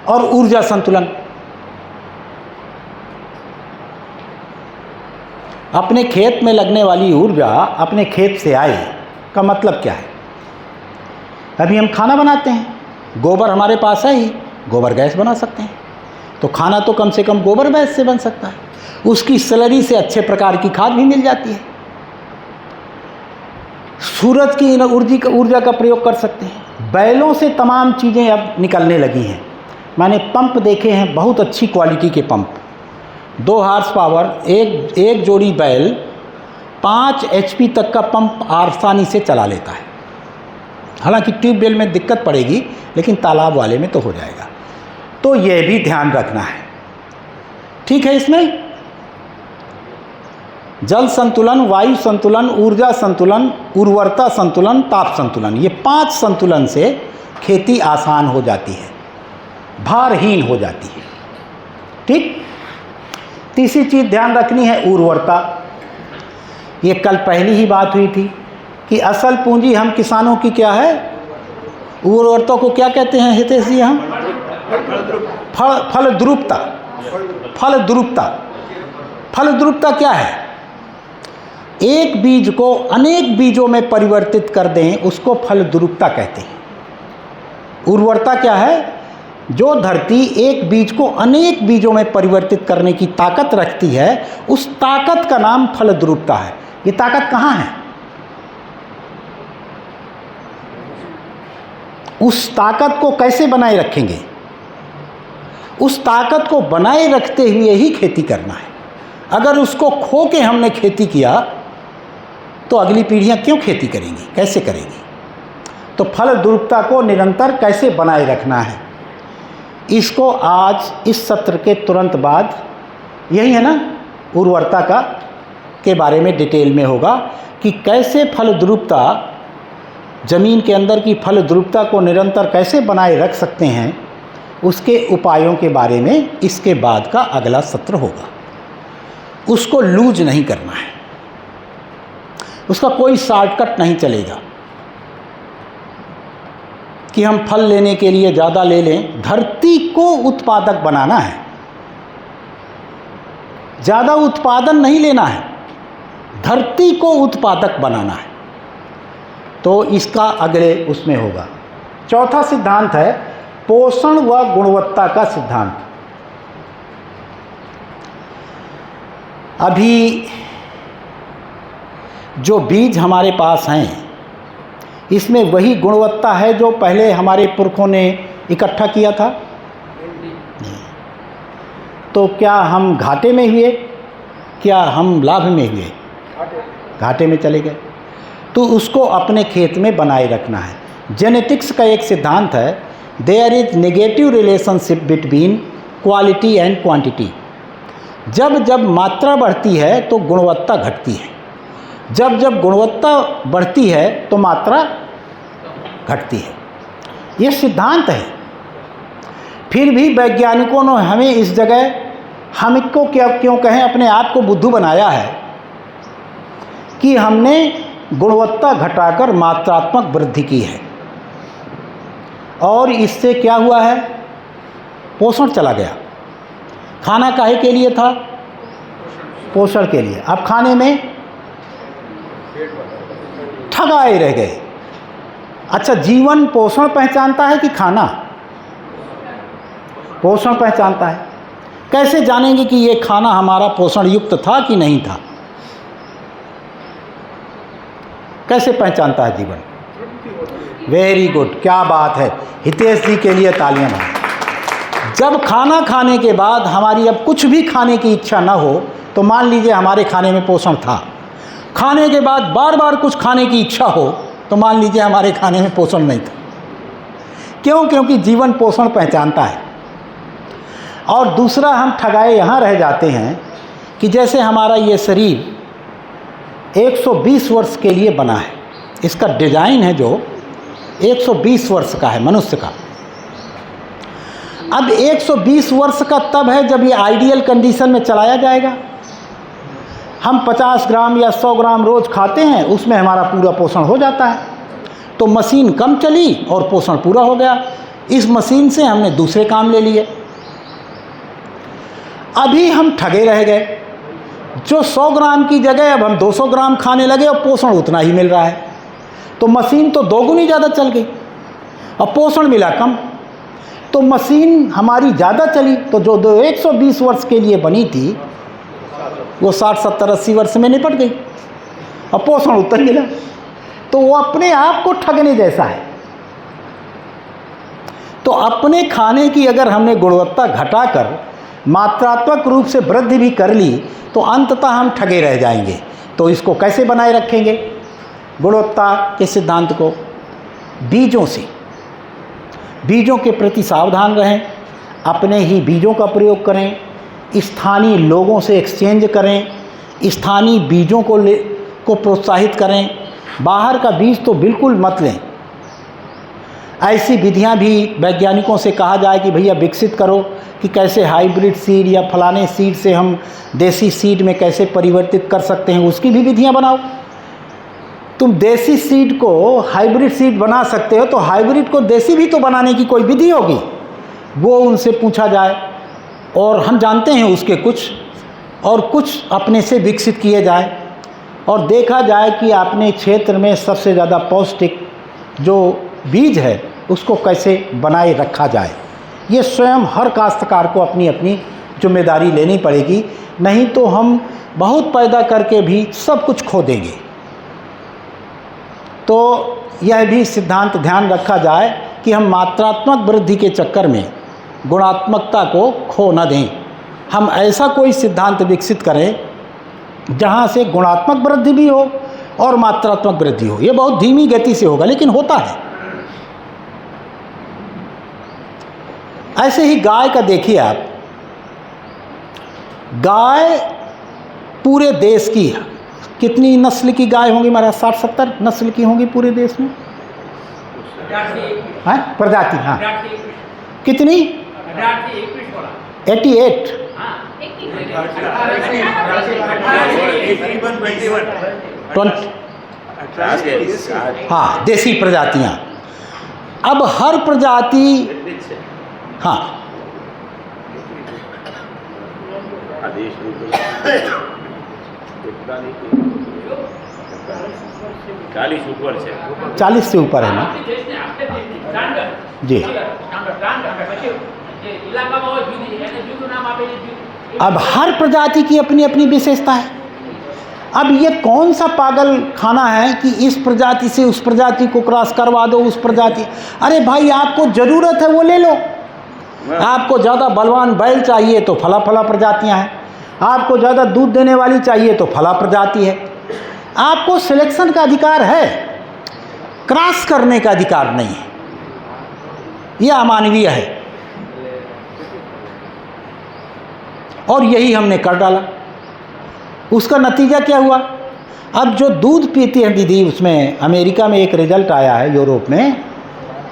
और ऊर्जा संतुलन, अपने खेत में लगने वाली ऊर्जा अपने खेत से आए का मतलब क्या है? अभी हम खाना बनाते हैं, गोबर हमारे पास है ही, गोबर गैस बना सकते हैं, तो खाना तो कम से कम गोबर गैस से बन सकता है। उसकी स्लरी से अच्छे प्रकार की खाद भी मिल जाती है। सूरज की ऊर्जा का प्रयोग कर सकते हैं। बैलों से तमाम चीज़ें अब निकलने लगी हैं। मैंने पंप देखे हैं, बहुत अच्छी क्वालिटी के पंप, 2 हार्स पावर, एक जोड़ी बैल 5 HP तक का पंप आसानी से चला लेता है। हालांकि ट्यूबवेल में दिक्कत पड़ेगी, लेकिन तालाब वाले में तो हो जाएगा। तो ये भी ध्यान रखना है, ठीक है। इसमें जल संतुलन, वायु संतुलन, ऊर्जा संतुलन, उर्वरता संतुलन, ताप संतुलन, ये 5 संतुलन से खेती आसान हो जाती है, भारहीन हो जाती है, ठीक। तीसरी चीज़ ध्यान रखनी है, उर्वरता। ये कल पहली ही बात हुई थी कि असल पूंजी हम किसानों की क्या है? उर्वरता को क्या कहते हैं हितेश जी? हम फलद्रुपता। फलद्रुपता, फलद्रुपता क्या है? एक बीज को अनेक बीजों में परिवर्तित कर दें, उसको फलद्रुपता कहते हैं। उर्वरता क्या है? जो धरती एक बीज को अनेक बीजों में परिवर्तित करने की ताकत रखती है, उस ताकत का नाम फलद्रुपता है। ये ताकत कहाँ है? उस ताकत को कैसे बनाए रखेंगे? उस ताकत को बनाए रखते हुए ही खेती करना है। अगर उसको खो के हमने खेती किया तो अगली पीढ़ियां क्यों खेती करेंगी, कैसे करेंगी? तो फल द्रुपता को निरंतर कैसे बनाए रखना है, इसको आज इस सत्र के तुरंत बाद, यही है ना, उर्वरता का के बारे में डिटेल में होगा कि कैसे फल द्रुपता, ज़मीन के अंदर की फल द्रुपता को निरंतर कैसे बनाए रख सकते हैं, उसके उपायों के बारे में इसके बाद का अगला सत्र होगा। उसको लूज नहीं करना है, उसका कोई शॉर्टकट नहीं चलेगा कि हम फल लेने के लिए ज़्यादा ले लें। धरती को उत्पादक बनाना है, ज़्यादा उत्पादन नहीं लेना है, धरती को उत्पादक बनाना है। तो इसका अगले उसमें होगा। चौथा सिद्धांत है पोषण व गुणवत्ता का सिद्धांत। अभी जो बीज हमारे पास हैं, इसमें वही गुणवत्ता है जो पहले हमारे पुरखों ने इकट्ठा किया था। तो क्या हम घाटे में हुए, क्या हम लाभ में हुए? घाटे में चले गए। तो उसको अपने खेत में बनाए रखना है। जेनेटिक्स का एक सिद्धांत है, there is negative relationship between quality and quantity. जब जब मात्रा बढ़ती है तो गुणवत्ता घटती है, जब जब गुणवत्ता बढ़ती है तो मात्रा घटती है। ये सिद्धांत है। फिर भी वैज्ञानिकों ने हमें इस जगह, हमको क्यों कहें, अपने आप को बुद्धू बनाया है कि हमने गुणवत्ता घटाकर मात्रात्मक वृद्धि की है, और इससे क्या हुआ है, पोषण चला गया। खाना काहे के लिए था? पोषण के लिए। अब खाने में ठगाए रह गए। अच्छा, जीवन पोषण पहचानता है कि खाना? पोषण पहचानता है। कैसे जानेंगे कि ये खाना हमारा पोषण युक्त था कि नहीं था? कैसे पहचानता है जीवन? वेरी गुड, क्या बात है, हितेश जी के लिए तालियां बजाएं। जब खाना खाने के बाद हमारी अब कुछ भी खाने की इच्छा ना हो, तो मान लीजिए हमारे खाने में पोषण था। खाने के बाद बार बार कुछ खाने की इच्छा हो, तो मान लीजिए हमारे खाने में पोषण नहीं था। क्यों? क्योंकि जीवन पोषण पहचानता है। और दूसरा, हम ठगाए यहाँ रह जाते हैं कि जैसे हमारा ये शरीर 120 वर्ष के लिए बना है, इसका डिज़ाइन है जो 120 वर्ष का है मनुष्य का। अब 120 वर्ष का तब है जब ये आइडियल कंडीशन में चलाया जाएगा। हम 50 ग्राम या 100 ग्राम रोज़ खाते हैं, उसमें हमारा पूरा पोषण हो जाता है। तो मशीन कम चली और पोषण पूरा हो गया। इस मशीन से हमने दूसरे काम ले लिए। अभी हम ठगे रह गए। जो 100 ग्राम की जगह अब हम 200 ग्राम खाने लगे और पोषण उतना ही मिल रहा है। तो मशीन तो दोगुनी ज़्यादा चल गई और पोषण मिला कम। तो मशीन हमारी ज़्यादा चली, तो जो 120 वर्ष के लिए बनी थी वो 60, 70, 80 वर्ष में निपट गई और पोषण उतना मिला। तो वो अपने आप को ठगने जैसा है। तो अपने खाने की अगर हमने गुणवत्ता घटाकर मात्रात्मक रूप से वृद्धि भी कर ली, तो अंततः हम ठगे रह जाएंगे। तो इसको कैसे बनाए रखेंगे गुणवत्ता के सिद्धांत को? बीजों से, बीजों के प्रति सावधान रहें, अपने ही बीजों का प्रयोग करें, स्थानीय लोगों से एक्सचेंज करें, स्थानीय बीजों को प्रोत्साहित करें। बाहर का बीज तो बिल्कुल मत लें। ऐसी विधियां भी वैज्ञानिकों से कहा जाए कि भैया विकसित करो कि कैसे हाइब्रिड सीड या फलाने सीड से हम देसी सीड में कैसे परिवर्तित कर सकते हैं, उसकी भी विधियां बनाओ। तुम देसी सीड को हाइब्रिड सीड बना सकते हो, तो हाइब्रिड को देसी भी तो बनाने की कोई विधि होगी, वो उनसे पूछा जाए। और हम जानते हैं उसके कुछ, और कुछ अपने से विकसित किए जाए और देखा जाए कि अपने क्षेत्र में सबसे ज़्यादा पौष्टिक जो बीज है उसको कैसे बनाए रखा जाए। ये स्वयं हर काश्तकार को अपनी अपनी जिम्मेदारी लेनी पड़ेगी, नहीं तो हम बहुत पैदा करके भी सब कुछ खो देंगे। तो यह भी सिद्धांत ध्यान रखा जाए कि हम मात्रात्मक वृद्धि के चक्कर में गुणात्मकता को खो न दें। हम ऐसा कोई सिद्धांत विकसित करें जहाँ से गुणात्मक वृद्धि भी हो और मात्रात्मक वृद्धि हो। ये बहुत धीमी गति से होगा, लेकिन होता है। ऐसे ही गाय का देखिए आप, गाय पूरे देश की कितनी नस्ल की गाय होंगी महाराज? 60-70 नस्ल की होंगी पूरे देश में, हाँ प्रजाति, हाँ कितनी? 88, हाँ देसी प्रजातियां। अब हर प्रजाति, हाँ ऊपर से 40 से ऊपर है ना जी। अब हर प्रजाति की अपनी अपनी विशेषता है। अब ये कौन सा पागल खाना है कि इस प्रजाति से उस प्रजाति को क्रॉस करवा दो, उस प्रजाति, अरे भाई आपको ज़रूरत है वो ले लो। आपको ज़्यादा बलवान बैल चाहिए तो फला फला प्रजातियां हैं, आपको ज़्यादा दूध देने वाली चाहिए तो फला प्रजाति है। आपको सिलेक्शन का अधिकार है, क्रॉस करने का अधिकार नहीं है। यह अमानवीय है और यही हमने कर डाला। उसका नतीजा क्या हुआ? अब जो दूध पीती है दीदी, उसमें अमेरिका में एक रिजल्ट आया है, यूरोप में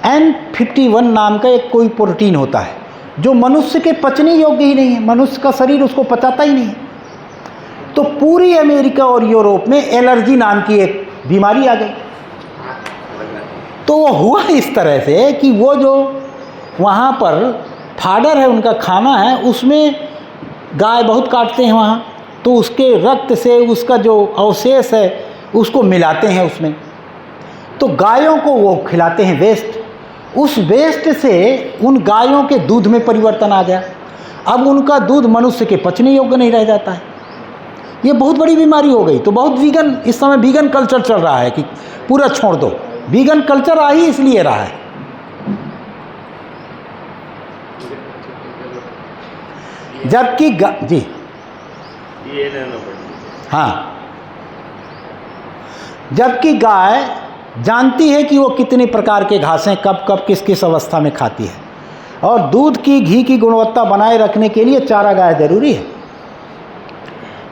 N51 नाम का एक कोई प्रोटीन होता है जो मनुष्य के पचने योग्य ही नहीं है, मनुष्य का शरीर उसको पचाता ही नहीं है। तो पूरी अमेरिका और यूरोप में एलर्जी नाम की एक बीमारी आ गई। तो वो हुआ इस तरह से कि वो जो वहाँ पर फाडर है, उनका खाना है, उसमें गाय बहुत काटते हैं वहाँ, तो उसके रक्त से उसका जो अवशेष है उसको मिलाते हैं उसमें, तो गायों को वो खिलाते हैं वेस्ट। उस वेस्ट से उन गायों के दूध में परिवर्तन आ गया। अब उनका दूध मनुष्य के पचने योग्य नहीं रह जाता है। ये बहुत बड़ी बीमारी हो गई। तो बहुत वीगन, इस समय वीगन कल्चर चल रहा है कि पूरा छोड़ दो। वीगन कल्चर आ ही इसलिए रहा है। जबकि जी हाँ, जबकि गाय जानती है कि वो कितने प्रकार के घासें कब कब किस किस अवस्था में खाती है, और दूध की घी की गुणवत्ता बनाए रखने के लिए चारा गाय जरूरी है।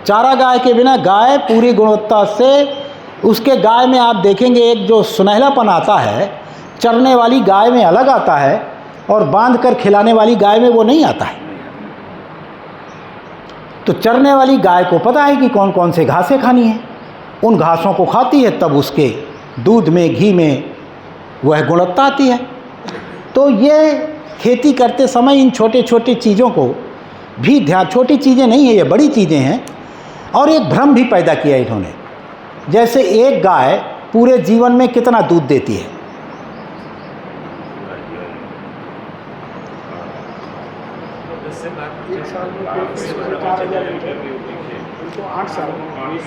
चारा गाय के बिना गाय पूरी गुणवत्ता से, उसके गाय में आप देखेंगे एक जो सुनहलापन आता है, चरने वाली गाय में अलग आता है और बांध कर खिलाने वाली गाय में वो नहीं आता है। तो चरने वाली गाय को पता है कि कौन कौन से घासें खानी है, उन घासों को खाती है, तब उसके दूध में, घी में वह गुणवत्ता आती है। तो ये खेती करते समय इन छोटे छोटे चीज़ों को भी ध्यान, छोटी चीज़ें नहीं है, ये बड़ी चीज़ें हैं। और एक भ्रम भी पैदा किया इन्होंने, जैसे एक गाय पूरे जीवन में कितना दूध देती है?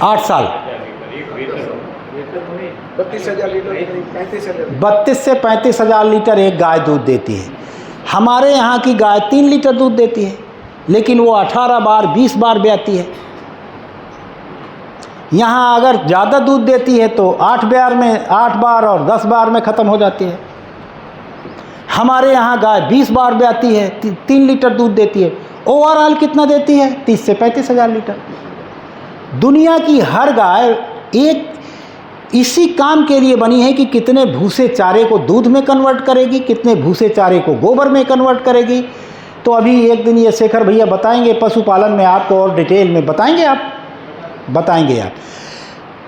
8 साल 32 से 35 हज़ार लीटर एक गाय दूध देती है। हमारे यहाँ की गाय 3 लीटर दूध देती है, लेकिन वो 18 बार 20 बार ब्याती है। यहाँ अगर ज़्यादा दूध देती है तो 8 बार और 10 बार में ख़त्म हो जाती है। हमारे यहाँ गाय 20 बार ब्याती है, 3 लीटर दूध देती है। ओवरऑल कितना देती है? 30 से 35 हज़ार लीटर। दुनिया की हर गाय एक इसी काम के लिए बनी है कि कितने भूसे चारे को दूध में कन्वर्ट करेगी, कितने भूसे चारे को गोबर में कन्वर्ट करेगी। तो अभी एक दिन ये शेखर भैया बताएंगे पशुपालन में आपको और डिटेल में बताएंगे आप।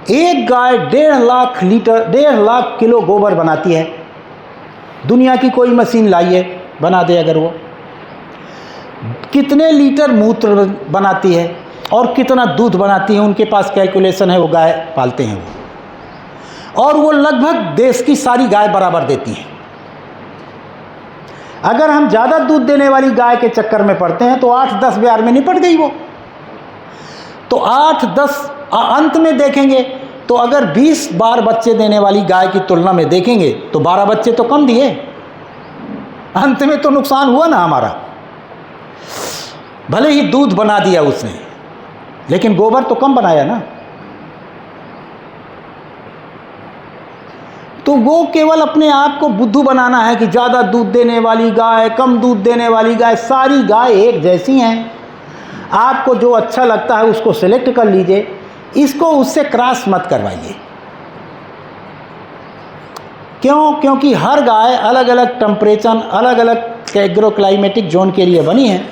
एक गाय 1.5 लाख किलो गोबर बनाती है। दुनिया की कोई मशीन लाइए बना दे अगर वो, कितने लीटर मूत्र बनाती है और कितना दूध बनाती है, उनके पास कैलकुलेशन है, वो गाय पालते हैं वो, और वो लगभग देश की सारी गाय बराबर देती हैं। अगर हम ज़्यादा दूध देने वाली गाय के चक्कर में पड़ते हैं तो 8-10 ब्यार में निपट गई वो। तो 8-10 अंत में देखेंगे तो अगर 20 बार बच्चे देने वाली गाय की तुलना में देखेंगे तो 12 बच्चे तो कम दिए। अंत में तो नुकसान हुआ ना हमारा। भले ही दूध बना दिया उसने, लेकिन गोबर तो कम बनाया ना। तो वो केवल अपने आप को बुद्धू बनाना है कि ज़्यादा दूध देने वाली गाय, कम दूध देने वाली गाय, सारी गाय एक जैसी हैं। आपको जो अच्छा लगता है उसको सेलेक्ट कर लीजिए, इसको उससे क्रॉस मत करवाइए। क्यों? क्योंकि हर गाय अलग अलग टेम्परेचर, अलग अलग एग्रोक्लाइमेटिक जोन के लिए बनी है।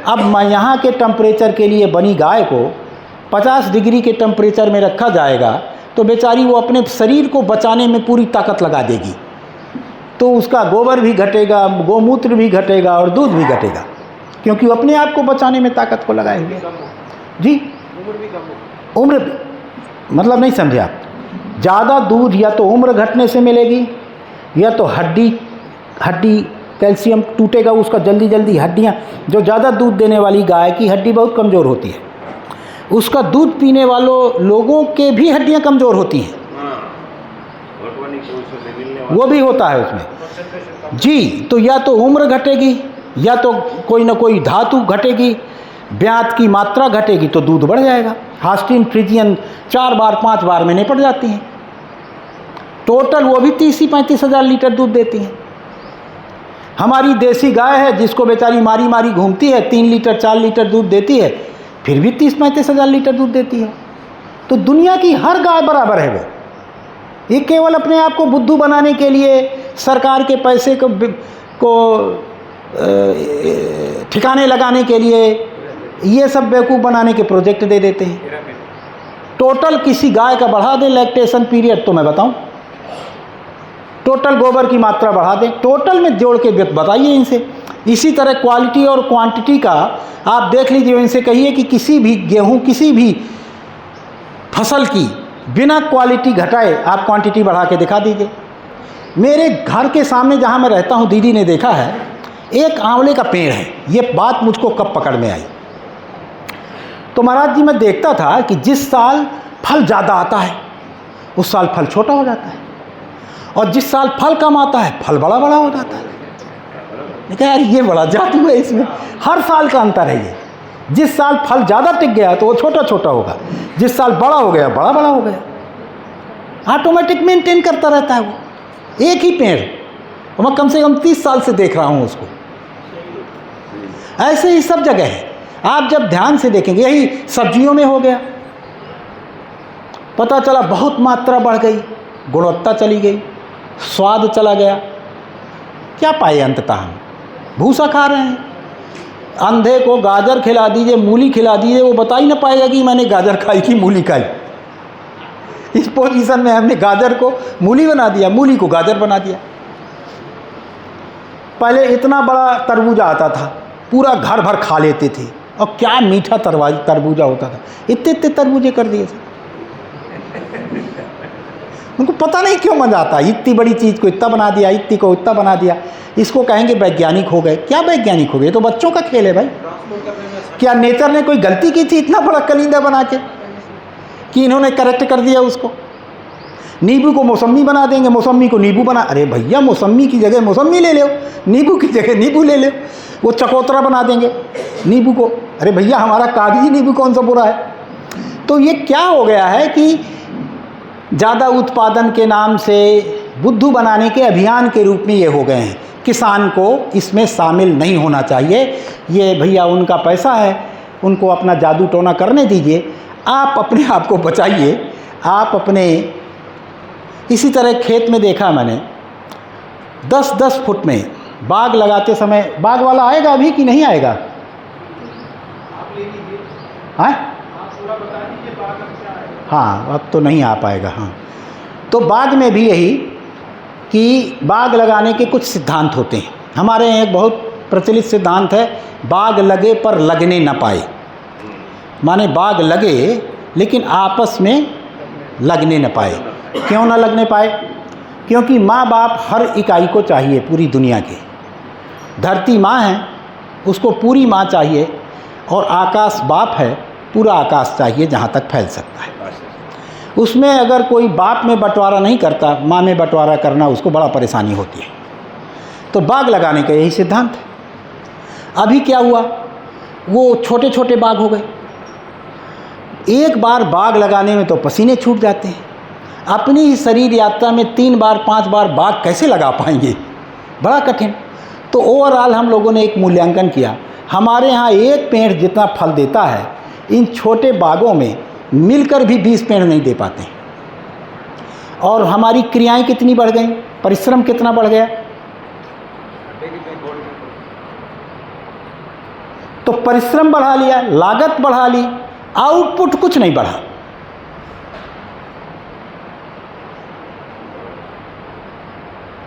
अब मैं यहाँ के टेम्परेचर के लिए बनी गाय को 50 डिग्री के टेम्परेचर में रखा जाएगा तो बेचारी वो अपने शरीर को बचाने में पूरी ताकत लगा देगी, तो उसका गोबर भी घटेगा, गोमूत्र भी घटेगा और दूध भी घटेगा, क्योंकि वो अपने आप को बचाने में ताकत को लगाए हुए। जी, उम्र भी कम हो। उम्र मतलब नहीं समझे आप। ज़्यादा दूध या तो उम्र घटने से मिलेगी, या तो हड्डी कैल्शियम टूटेगा उसका जल्दी जल्दी। हड्डियाँ, जो ज़्यादा दूध देने वाली गाय की हड्डी बहुत कमज़ोर होती है, उसका दूध पीने वालों लोगों के भी हड्डियाँ कमज़ोर होती हैं, वो भी होता है उसमें। जी, तो या तो उम्र घटेगी या तो कोई ना कोई धातु घटेगी, ब्यात की मात्रा घटेगी तो दूध बढ़ जाएगा। हास्टिन फ्रिजियन 4 बार 5 बार में निपट जाती हैं। टोटल वो भी 30-35 हज़ार लीटर दूध देती हैं। हमारी देसी गाय है जिसको बेचारी मारी मारी घूमती है, 3 लीटर 4 लीटर दूध देती है, फिर भी 30-35 हज़ार लीटर दूध देती है। तो दुनिया की हर गाय बराबर है वो। ये केवल अपने आप को बुद्धू बनाने के लिए, सरकार के पैसे को ठिकाने लगाने के लिए, ये सब बेवकूफ़ बनाने के प्रोजेक्ट दे देते हैं। टोटल किसी गाय का बढ़ा दें लैक्टेशन पीरियड तो मैं बताऊं, टोटल गोबर की मात्रा बढ़ा दें, टोटल में जोड़ के बताइए इनसे। इसी तरह क्वालिटी और क्वांटिटी का आप देख लीजिए, इनसे कहिए कि किसी भी गेहूं, किसी भी फसल की बिना क्वालिटी घटाए आप क्वांटिटी बढ़ा के दिखा दीजिए। मेरे घर के सामने जहां मैं रहता हूं, दीदी ने देखा है, एक आंवले का पेड़ है। ये बात मुझको कब पकड़ में आई, तो महाराज जी मैं देखता था कि जिस साल फल ज़्यादा आता है उस साल फल छोटा हो जाता है, और जिस साल फल कम आता है फल बड़ा बड़ा हो जाता है। देखा यार, ये बड़ा जादू है इसमें, हर साल का अंतर है ये। जिस साल फल ज़्यादा टिक गया तो वो छोटा छोटा होगा, जिस साल बड़ा हो गया बड़ा बड़ा हो गया। ऑटोमेटिक मेंटेन करता रहता है वो। एक ही पेड़, और मैं कम से कम 30 साल से देख रहा हूँ उसको। ऐसे ही सब जगह है। आप जब ध्यान से देखेंगे, यही सब्जियों में हो गया, पता चला बहुत मात्रा बढ़ गई, गुणवत्ता चली गई, स्वाद चला गया। क्या पाए अंततः हम? भूसा खा रहे हैं। अंधे को गाजर खिला दीजिए, मूली खिला दीजिए, वो बता ही ना पाएगा कि मैंने गाजर खाई कि मूली खाई। इस पोजीशन में हमने गाजर को मूली बना दिया, मूली को गाजर बना दिया। पहले इतना बड़ा तरबूजा आता था, पूरा घर भर खा लेते थे, और क्या मीठा तरबूजा होता था। इतने इतने तरबूजे कर दिए थे। उनको पता नहीं क्यों मजा आता, इतनी बड़ी चीज़ को इतना बना दिया, इतनी को इतना बना दिया। इसको कहेंगे वैज्ञानिक हो गए। क्या वैज्ञानिक हो गए? तो बच्चों का खेल है भाई। क्या नेचर ने कोई गलती की थी इतना बड़ा कलिंदा बना के, कि इन्होंने करेक्ट कर दिया उसको? नींबू को मौसम्मी बना देंगे, मौसम्मी को नींबू बना, अरे भैया मौसम्मी की जगह मौसम्मी ले लो, नींबू की जगह नींबू ले लो। वो चकोतरा बना देंगे नींबू को, अरे भैया हमारा कागजी नींबू कौन सा बुरा है? तो ये क्या हो गया है कि ज़्यादा उत्पादन के नाम से बुद्धू बनाने के अभियान के रूप में ये हो गए हैं। किसान को इसमें शामिल नहीं होना चाहिए। ये भैया उनका पैसा है, उनको अपना जादू टोना करने दीजिए, आप अपने आप को बचाइए। आप अपने, इसी तरह खेत में देखा मैंने 10-10 फुट में बाग लगाते समय, बाग वाला आएगा अभी कि नहीं आएगा? हाँ, हाँ अब तो नहीं आ पाएगा। हाँ, तो बाग में भी यही कि बाग लगाने के कुछ सिद्धांत होते हैं। हमारे यहाँ एक बहुत प्रचलित सिद्धांत है, बाग लगे पर लगने न पाए। माने बाग लगे लेकिन आपस में लगने न पाए। क्यों ना लगने पाए? क्योंकि माँ बाप हर इकाई को चाहिए पूरी दुनिया के। धरती माँ है, उसको पूरी माँ चाहिए, और आकाश बाप है, पूरा आकाश चाहिए जहाँ तक फैल सकता है। उसमें अगर कोई बाप में बंटवारा नहीं करता, माँ में बंटवारा करना उसको बड़ा परेशानी होती है। तो बाग लगाने का यही सिद्धांत है। अभी क्या हुआ, वो छोटे छोटे बाग हो गए। एक बार बाग लगाने में तो पसीने छूट जाते हैं। अपनी ही शरीर यात्रा में 3 बार 5 बार बाग कैसे लगा पाएंगे? बड़ा कठिन। तो ओवरऑल हम लोगों ने एक मूल्यांकन किया, हमारे यहाँ एक पेड़ जितना फल देता है इन छोटे बागों में मिलकर भी 20 पेड़ नहीं दे पाते। और हमारी क्रियाएं कितनी बढ़ गई, परिश्रम कितना बढ़ गया। तो परिश्रम बढ़ा लिया, लागत बढ़ा ली, आउटपुट कुछ नहीं बढ़ा।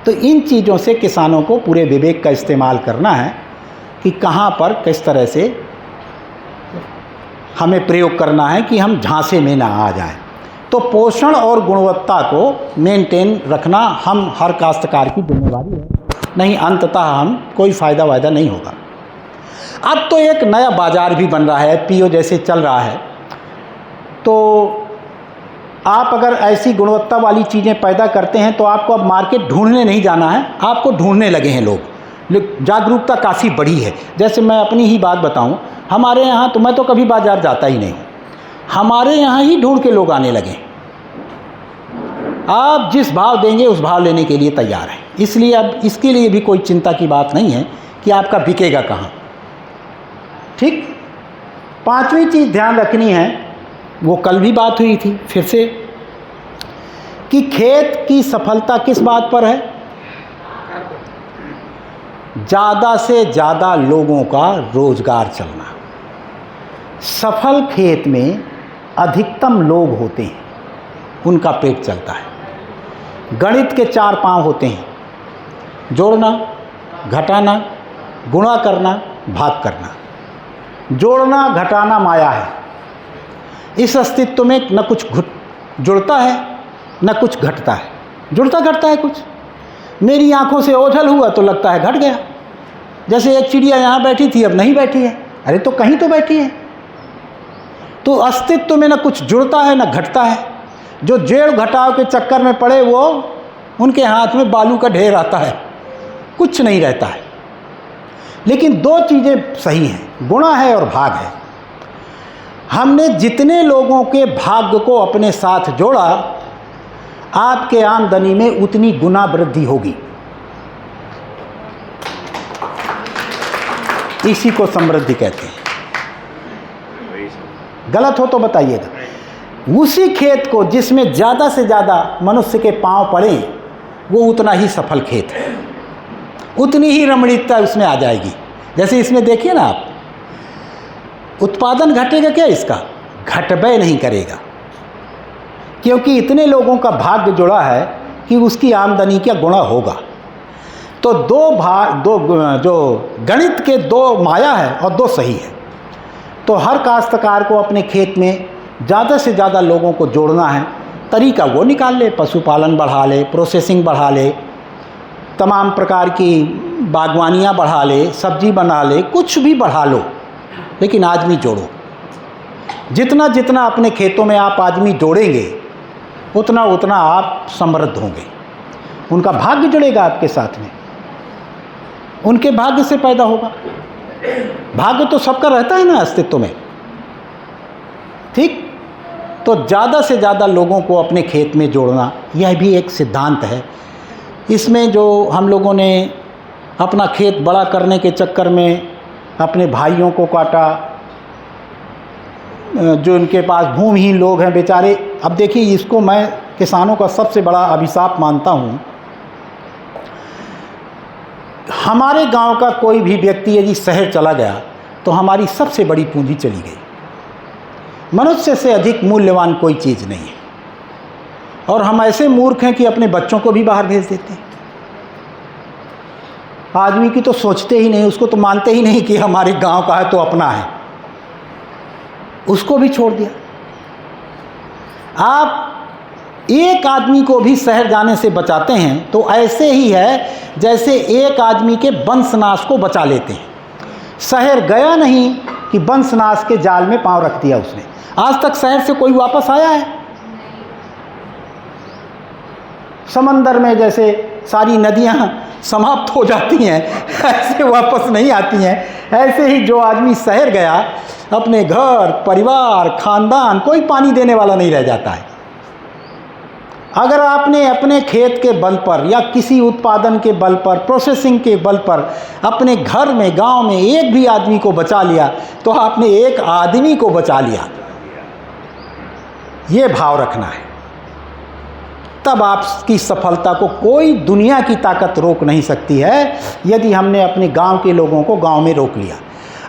तो इन चीज़ों से किसानों को पूरे विवेक का इस्तेमाल करना है कि कहाँ पर किस तरह से हमें प्रयोग करना है कि हम झांसे में ना आ जाएं। तो पोषण और गुणवत्ता को मेंटेन रखना हम हर काश्तकार की जिम्मेदारी है, नहीं अंततः हम कोई फ़ायदा वायदा नहीं होगा। अब तो एक नया बाज़ार भी बन रहा है, पीओ जैसे चल रहा है, तो आप अगर ऐसी गुणवत्ता वाली चीज़ें पैदा करते हैं तो आपको अब मार्केट ढूंढने नहीं जाना है, आपको ढूंढने लगे हैं लोग। जागरूकता काफ़ी बड़ी है। जैसे मैं अपनी ही बात बताऊं, हमारे यहाँ तो मैं तो कभी बाज़ार जाता ही नहीं, हमारे यहाँ ही ढूंढ के लोग आने लगे। आप जिस भाव देंगे उस भाव लेने के लिए तैयार हैं। इसलिए अब इसके लिए भी कोई चिंता की बात नहीं है कि आपका बिकेगा कहाँ। ठीक। 5वीं चीज़ ध्यान रखनी है, वो कल भी बात हुई थी फिर से, कि खेत की सफलता किस बात पर है? ज़्यादा से ज़्यादा लोगों का रोजगार चलना। सफल खेत में अधिकतम लोग होते हैं, उनका पेट चलता है। गणित के 4 पाँव होते हैं, जोड़ना, घटाना, गुणा करना, भाग करना। जोड़ना घटाना माया है। इस अस्तित्व में न कुछ जुड़ता है न कुछ घटता है। जुड़ता घटता है कुछ। मेरी आंखों से ओझल हुआ तो लगता है घट गया। जैसे एक चिड़िया यहाँ बैठी थी, अब नहीं बैठी है, अरे तो कहीं तो बैठी है। तो अस्तित्व में न कुछ जुड़ता है न घटता है। जो जेड़ घटाव के चक्कर में पड़े वो उनके हाथ में बालू का ढेर आता है, कुछ नहीं रहता है। लेकिन 2 चीज़ें सही हैं, गुणा है और भाग है। हमने जितने लोगों के भाग्य को अपने साथ जोड़ा, आपके आमदनी में उतनी गुना वृद्धि होगी। इसी को समृद्धि कहते हैं। गलत हो तो बताइएगा। उसी खेत को जिसमें ज़्यादा से ज़्यादा मनुष्य के पांव पड़े, वो उतना ही सफल खेत है, उतनी ही रमणीयता उसमें आ जाएगी। जैसे इसमें देखिए ना आप, उत्पादन घटेगा क्या इसका? घटबे नहीं करेगा, क्योंकि इतने लोगों का भाग्य जुड़ा है कि उसकी आमदनी क्या गुणा होगा। तो 2 जो गणित के 2 माया है और 2 सही है। तो हर काश्तकार को अपने खेत में ज़्यादा से ज़्यादा लोगों को जोड़ना है। तरीका वो निकाल ले, पशुपालन बढ़ा ले, प्रोसेसिंग बढ़ा ले, तमाम प्रकार की बागवानियाँ बढ़ा ले, सब्जी बना ले, कुछ भी बढ़ा लो, लेकिन आदमी जोड़ो। जितना जितना अपने खेतों में आप आदमी जोड़ेंगे उतना उतना आप समृद्ध होंगे। उनका भाग्य जुड़ेगा आपके साथ में, उनके भाग्य से पैदा होगा। भाग्य तो सबका रहता है ना अस्तित्व में। ठीक। तो ज़्यादा से ज़्यादा लोगों को अपने खेत में जोड़ना, यह भी एक सिद्धांत है। इसमें जो हम लोगों ने अपना खेत बड़ा करने के चक्कर में अपने भाइयों को काटा, जो उनके पास भूमिहीन लोग हैं बेचारे। अब देखिए, इसको मैं किसानों का सबसे बड़ा अभिशाप मानता हूँ। हमारे गांव का कोई भी व्यक्ति यदि शहर चला गया तो हमारी सबसे बड़ी पूंजी चली गई। मनुष्य से अधिक मूल्यवान कोई चीज़ नहीं है। और हम ऐसे मूर्ख हैं कि अपने बच्चों को भी बाहर भेज देते हैं। आदमी की तो सोचते ही नहीं, उसको तो मानते ही नहीं कि हमारे गांव का है तो अपना है, उसको भी छोड़ दिया। आप एक आदमी को भी शहर जाने से बचाते हैं तो ऐसे ही है जैसे एक आदमी के वंशनाश को बचा लेते हैं। शहर गया नहीं कि वंशनाश के जाल में पांव रख दिया उसने। आज तक शहर से कोई वापस आया है? समंदर में जैसे सारी नदियां समाप्त हो जाती हैं, ऐसे वापस नहीं आती हैं। ऐसे ही जो आदमी शहर गया, अपने घर परिवार खानदान, कोई पानी देने वाला नहीं रह जाता है। अगर आपने अपने खेत के बल पर या किसी उत्पादन के बल पर, प्रोसेसिंग के बल पर अपने घर में, गांव में एक भी आदमी को बचा लिया तो आपने एक आदमी को बचा लिया। ये भाव रखना है, तब आपकी सफलता को कोई दुनिया की ताकत रोक नहीं सकती है। यदि हमने अपने गांव के लोगों को गांव में रोक लिया,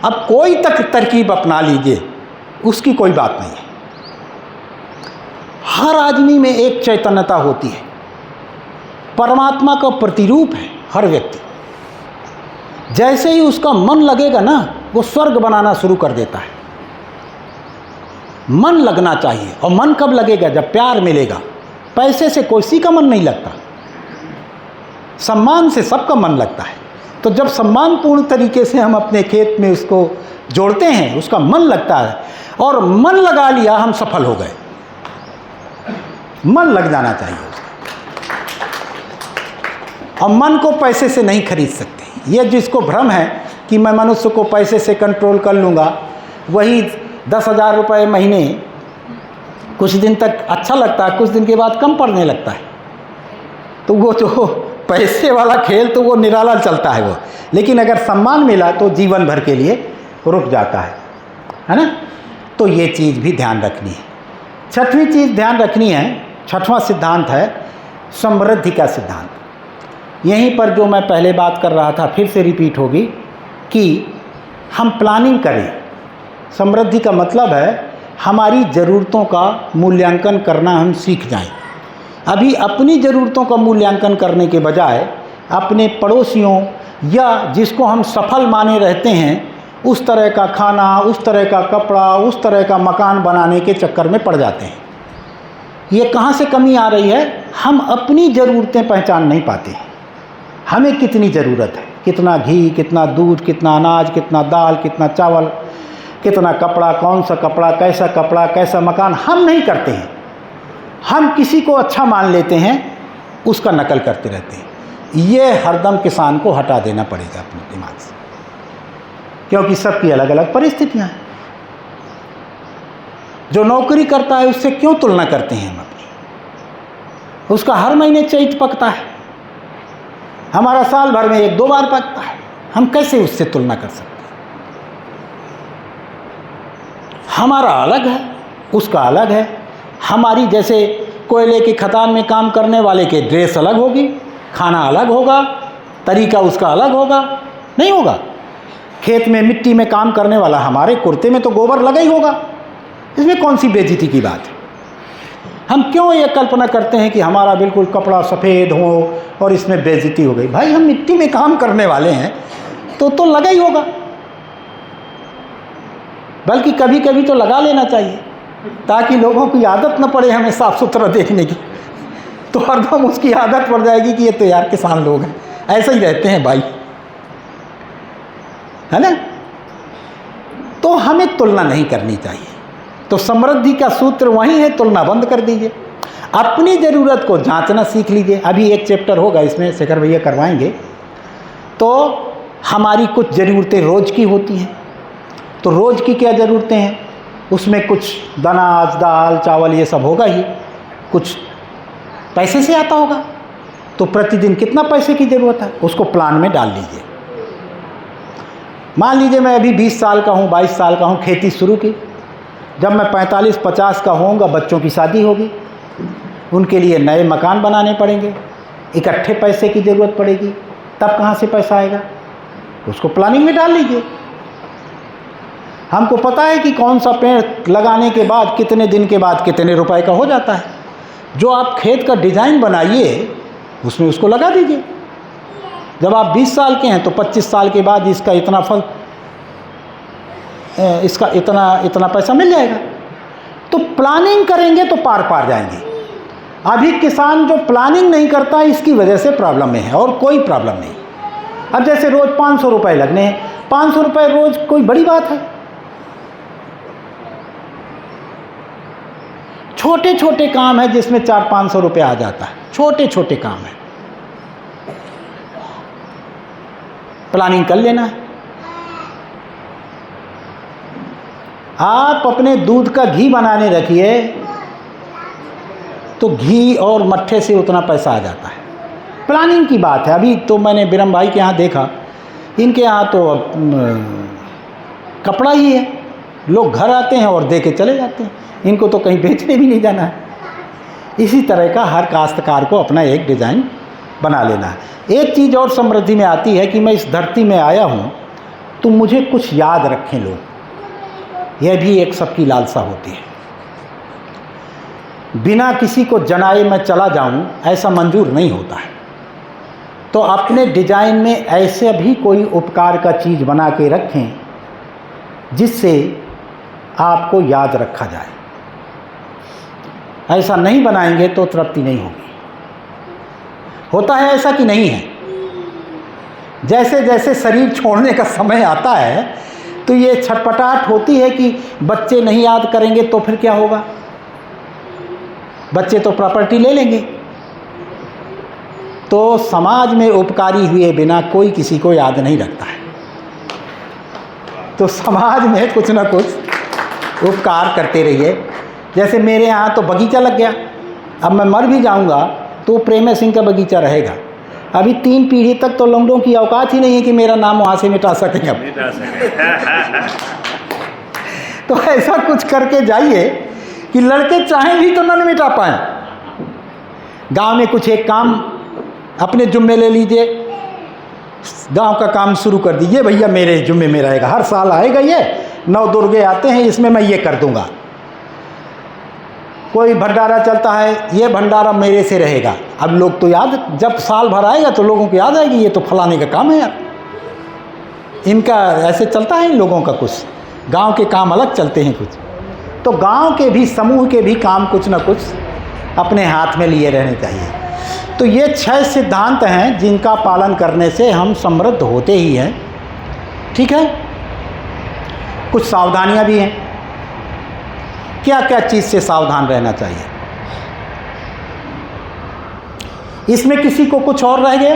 अब कोई तरकीब अपना लीजिए, उसकी कोई बात नहीं है। हर आदमी में एक चैतन्यता होती है, परमात्मा का प्रतिरूप है हर व्यक्ति। जैसे ही उसका मन लगेगा ना, वो स्वर्ग बनाना शुरू कर देता है। मन लगना चाहिए, और मन कब लगेगा? जब प्यार मिलेगा। पैसे से किसी का मन नहीं लगता, सम्मान से सबका मन लगता है। तो जब सम्मानपूर्ण तरीके से हम अपने खेत में उसको जोड़ते हैं, उसका मन लगता है, और मन लगा लिया, हम सफल हो गए। मन लग जाना चाहिए उसका, और मन को पैसे से नहीं खरीद सकते। ये जिसको भ्रम है कि मैं मनुष्य को पैसे से कंट्रोल कर लूँगा, वही 10,000 रुपये महीने कुछ दिन तक अच्छा लगता है, कुछ दिन के बाद कम पड़ने लगता है। तो वो जो पैसे वाला खेल तो वो निराला चलता है वो, लेकिन अगर सम्मान मिला तो जीवन भर के लिए रुक जाता है ना। तो ये चीज़ भी ध्यान रखनी है। छठवीं चीज़ ध्यान रखनी है, छठवां सिद्धांत है समृद्धि का सिद्धांत। यहीं पर जो मैं पहले बात कर रहा था फिर से रिपीट होगी कि हम प्लानिंग करें। समृद्धि का मतलब है हमारी ज़रूरतों का मूल्यांकन करना हम सीख जाएं। अभी अपनी ज़रूरतों का मूल्यांकन करने के बजाय अपने पड़ोसियों या जिसको हम सफल माने रहते हैं, उस तरह का खाना, उस तरह का कपड़ा, उस तरह का मकान बनाने के चक्कर में पड़ जाते हैं। ये कहाँ से कमी आ रही है? हम अपनी ज़रूरतें पहचान नहीं पाते हैं। हमें कितनी ज़रूरत है, कितना घी, कितना दूध, कितना अनाज, कितना दाल, कितना चावल, कितना कपड़ा, कौन सा कपड़ा, कैसा मकान, हम नहीं करते हैं। हम किसी को अच्छा मान लेते हैं, उसका नकल करते रहते हैं। ये हरदम किसान को हटा देना पड़ेगा अपने दिमाग से, क्योंकि सबकी अलग अलग परिस्थितियां हैं। जो नौकरी करता है उससे क्यों तुलना करते हैं हम अपनी? उसका हर महीने चैत पकता है, हमारा साल भर में 1-2 बार पकता है। हम कैसे उससे तुलना कर सकते हैं? हमारा अलग है, उसका अलग है। हमारी जैसे कोयले की खदान में काम करने वाले के ड्रेस अलग होगी, खाना अलग होगा, तरीका उसका अलग होगा, नहीं होगा। खेत में मिट्टी में काम करने वाला, हमारे कुर्ते में तो गोबर लगा ही होगा। इसमें कौन सी बेइज्जती की बात है? हम क्यों ये कल्पना करते हैं कि हमारा बिल्कुल कपड़ा सफ़ेद हो और इसमें बेइज्जती हो गई? भाई हम मिट्टी में काम करने वाले हैं तो लगा ही होगा। बल्कि कभी कभी तो लगा लेना चाहिए, ताकि लोगों की आदत न पड़े हमें साफ़ सुथरा देखने की। तो हरदम उसकी आदत पड़ जाएगी कि ये तो यार किसान लोग हैं, ऐसे ही रहते हैं भाई, है ना। तो हमें तुलना नहीं करनी चाहिए। तो समृद्धि का सूत्र वही है, तुलना बंद कर दीजिए, अपनी ज़रूरत को जांचना सीख लीजिए। अभी एक चैप्टर होगा इसमें, शेखर भैया करवाएंगे। तो हमारी कुछ ज़रूरतें रोज़ की होती हैं, तो रोज़ की क्या ज़रूरतें हैं? उसमें कुछ अनाज, दाल, चावल ये सब होगा ही, कुछ पैसे से आता होगा। तो प्रतिदिन कितना पैसे की ज़रूरत है, उसको प्लान में डाल लीजिए। मान लीजिए मैं अभी 20 साल का हूँ, 22 साल का हूँ, खेती शुरू की। जब मैं 45-50 का होऊंगा, बच्चों की शादी होगी, उनके लिए नए मकान बनाने पड़ेंगे, इकट्ठे पैसे की ज़रूरत पड़ेगी। तब कहाँ से पैसा आएगा? उसको प्लानिंग में डाल लीजिए। हमको पता है कि कौन सा पेड़ लगाने के बाद कितने दिन के बाद कितने रुपए का हो जाता है। जो आप खेत का डिज़ाइन बनाइए, उसमें उसको लगा दीजिए। जब आप 20 साल के हैं तो 25 साल के बाद इसका इतना फल, इसका इतना पैसा मिल जाएगा। तो प्लानिंग करेंगे तो पार जाएंगे। अभी किसान जो प्लानिंग नहीं करता है, इसकी वजह से प्रॉब्लम में है, और कोई प्रॉब्लम नहीं। अब जैसे रोज़ 500 रुपये लगने हैं, 500 रुपये रोज़ कोई बड़ी बात है? छोटे छोटे काम है जिसमें 400-500 रुपये आ जाता है, छोटे छोटे काम है। प्लानिंग कर लेना है। आप अपने दूध का घी बनाने रखिए, तो घी और मट्ठे से उतना पैसा आ जाता है। प्लानिंग की बात है। अभी तो मैंने बिरम भाई के यहाँ देखा, इनके यहाँ तो कपड़ा ही है, लोग घर आते हैं और दे के चले जाते हैं, इनको तो कहीं बेचने भी नहीं जाना है। इसी तरह का हर काश्तकार को अपना एक डिज़ाइन बना लेना है। एक चीज़ और समृद्धि में आती है कि मैं इस धरती में आया हूँ तो मुझे कुछ याद रखें लोग, यह भी एक सबकी लालसा होती है। बिना किसी को जनाए मैं चला जाऊँ ऐसा मंजूर नहीं होता है। तो अपने डिज़ाइन में ऐसे भी कोई उपकार का चीज़ बना के रखें जिससे आपको याद रखा जाए। ऐसा नहीं बनाएंगे तो तृप्ति नहीं होगी। होता है ऐसा कि नहीं है? जैसे जैसे शरीर छोड़ने का समय आता है तो ये छटपटाहट होती है कि बच्चे नहीं याद करेंगे तो फिर क्या होगा? बच्चे तो प्रॉपर्टी ले लेंगे। तो समाज में उपकारी हुए बिना कोई किसी को याद नहीं रखता है। तो समाज में कुछ ना कुछ उपकार करते रहिए। जैसे मेरे यहाँ तो बगीचा लग गया, अब मैं मर भी जाऊँगा तो प्रेम सिंह का बगीचा रहेगा। अभी 3 पीढ़ी तक तो लौंडों की औकात ही नहीं है कि मेरा नाम वहाँ से मिटा सकें। अब तो ऐसा कुछ करके जाइए कि लड़के चाहें भी तो न मिटा पाएँ। गांव में कुछ एक काम अपने जुम्मे ले लीजिए, गांव का काम शुरू कर दीजिए, भैया मेरे जुम्मे में रहेगा, हर साल आएगा ये, 9 दुर्गे आते हैं इसमें मैं ये कर दूंगा। कोई भंडारा चलता है, ये भंडारा मेरे से रहेगा। अब लोग तो याद, जब साल भर आएगा तो लोगों को याद आएगी ये तो फलाने का काम है यार। इनका ऐसे चलता है इन लोगों का, कुछ गांव के काम अलग चलते हैं कुछ। तो गांव के भी, समूह के भी काम कुछ ना कुछ अपने हाथ में लिए रहने चाहिए। तो ये 6 सिद्धांत हैं जिनका पालन करने से हम समृद्ध होते ही हैं। ठीक है, कुछ सावधानियां भी हैं। क्या क्या चीज़ से सावधान रहना चाहिए? इसमें किसी को कुछ और रह गया?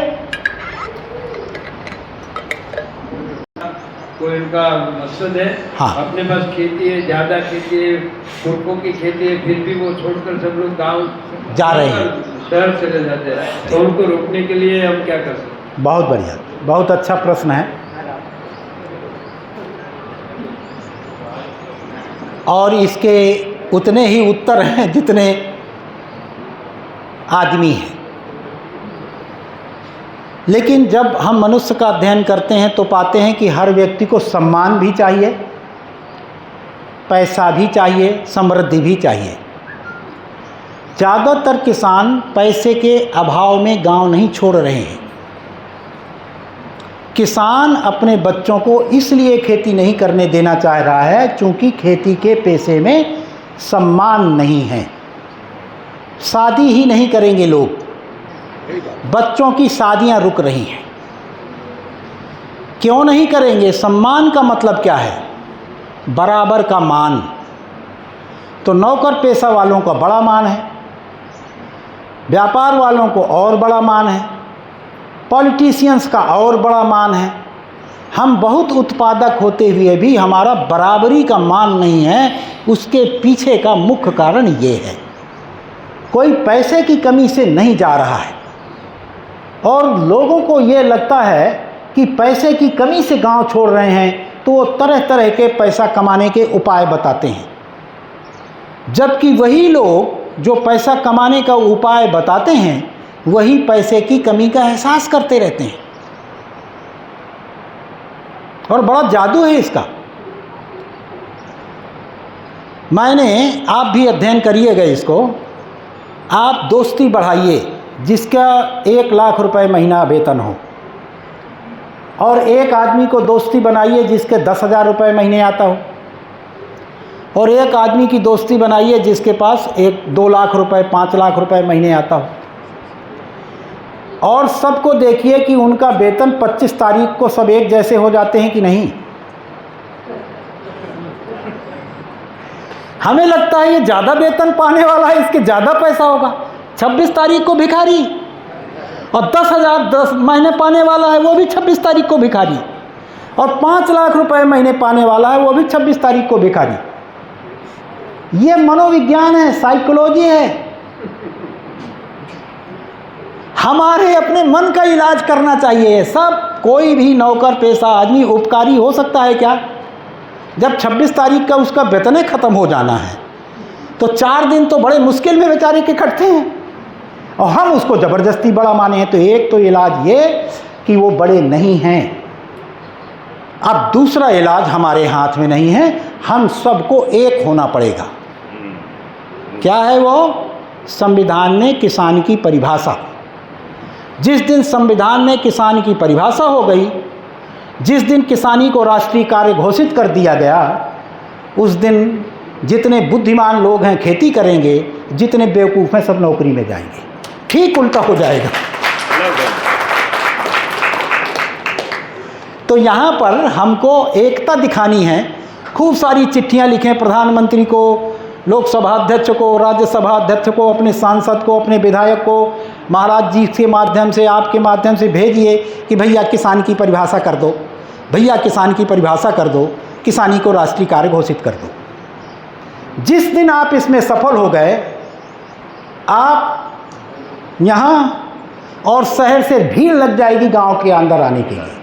कोई इनका मकसद है, हाँ। अपने पास खेती है, ज़्यादा खेती है, पुरखों की खेती है, फिर भी वो छोड़कर सब लोग गांव जा रहे हैं, शहर चले जाते हैं। तो उनको रोकने के लिए हम क्या कर सकते हैं? बहुत बढ़िया, बहुत अच्छा प्रश्न है। और इसके उतने ही उत्तर हैं जितने आदमी हैं। लेकिन जब हम मनुष्य का अध्ययन करते हैं तो पाते हैं कि हर व्यक्ति को सम्मान भी चाहिए, पैसा भी चाहिए, समृद्धि भी चाहिए। ज़्यादातर किसान पैसे के अभाव में गांव नहीं छोड़ रहे हैं। किसान अपने बच्चों को इसलिए खेती नहीं करने देना चाह रहा है क्योंकि खेती के पेशे में सम्मान नहीं है। शादी ही नहीं करेंगे लोग, बच्चों की शादियां रुक रही हैं। क्यों नहीं करेंगे? सम्मान का मतलब क्या है? बराबर का मान। तो नौकर पेशा वालों का बड़ा मान है, व्यापार वालों को और बड़ा मान है, पॉलिटिशियंस का और बड़ा मान है। हम बहुत उत्पादक होते हुए भी हमारा बराबरी का मान नहीं है। उसके पीछे का मुख्य कारण ये है, कोई पैसे की कमी से नहीं जा रहा है और लोगों को ये लगता है कि पैसे की कमी से गांव छोड़ रहे हैं तो वो तरह तरह के पैसा कमाने के उपाय बताते हैं, जबकि वही लोग जो पैसा कमाने का उपाय बताते हैं वही पैसे की कमी का एहसास करते रहते हैं। और बड़ा जादू है इसका। आप भी अध्ययन करिएगा इसको। आप दोस्ती बढ़ाइए जिसका 1 लाख रुपए महीना वेतन हो, और एक आदमी को दोस्ती बनाइए जिसके 10,000 रुपये महीने आता हो, और एक आदमी की दोस्ती बनाइए जिसके पास 2 लाख रुपए 5 लाख रुपए महीने आता हो। और सबको देखिए कि उनका वेतन 25 तारीख को सब एक जैसे हो जाते हैं कि नहीं। हमें लगता है ये ज़्यादा वेतन पाने वाला है, इसके ज़्यादा पैसा होगा। 26 तारीख को भिखारी, और 10,000 महीने पाने वाला है वो भी 26 तारीख को भिखारी, और 5 लाख रुपए महीने पाने वाला है वो भी 26 तारीख को भिखारी। ये मनोविज्ञान है, साइकोलॉजी है। हमारे अपने मन का इलाज करना चाहिए। सब कोई भी नौकर पेशा आदमी उपकारी हो सकता है क्या? जब 26 तारीख का उसका वेतन ख़त्म हो जाना है तो 4 दिन तो बड़े मुश्किल में बेचारे के कटते हैं और हम उसको ज़बरदस्ती बड़ा माने हैं। तो एक तो इलाज ये कि वो बड़े नहीं हैं। अब दूसरा इलाज हमारे हाथ में नहीं है, हम सबको एक होना पड़ेगा। क्या है वो? संविधान में किसान की परिभाषा। जिस दिन संविधान में किसान की परिभाषा हो गई, जिस दिन किसानी को राष्ट्रीय कार्य घोषित कर दिया गया, उस दिन जितने बुद्धिमान लोग हैं खेती करेंगे, जितने बेवकूफ़ हैं सब नौकरी में जाएंगे। ठीक उल्टा हो जाएगा। तो यहाँ पर हमको एकता दिखानी है। खूब सारी चिट्ठियाँ लिखें प्रधानमंत्री को, लोकसभा अध्यक्ष को, राज्यसभा अध्यक्ष को, अपने सांसद को, अपने विधायक को, महाराज जी के माध्यम से, आपके माध्यम से भेजिए कि भैया किसान की परिभाषा कर दो, भैया किसान की परिभाषा कर दो, किसानी को राष्ट्रीय कार्य घोषित कर दो। जिस दिन आप इसमें सफल हो गए, आप यहाँ और शहर से भीड़ लग जाएगी गांव के अंदर आने के लिए।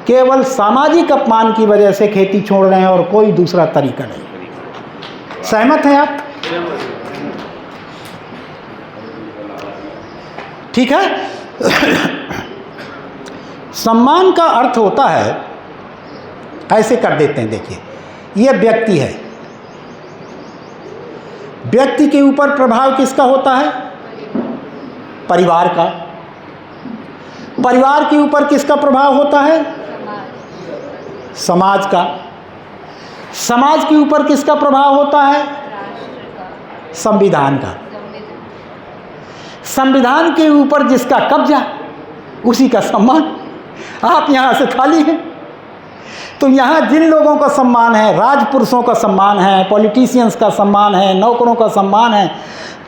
केवल सामाजिक अपमान की वजह से खेती छोड़ रहे हैं और कोई दूसरा तरीका नहीं। सहमत हैं आप? ठीक है। सम्मान का अर्थ होता है, ऐसे कर देते हैं, देखिए ये व्यक्ति है, व्यक्ति के ऊपर प्रभाव किसका होता है? परिवार का। परिवार के ऊपर किसका प्रभाव होता है? समाज का। समाज के ऊपर किसका प्रभाव होता है? संविधान का। संविधान के ऊपर जिसका कब्जा, उसी का सम्मान। आप यहाँ से खाली हैं। तो यहाँ जिन लोगों का सम्मान है, राजपुरुषों का सम्मान है, पॉलिटिशियंस का सम्मान है, नौकरों का सम्मान है,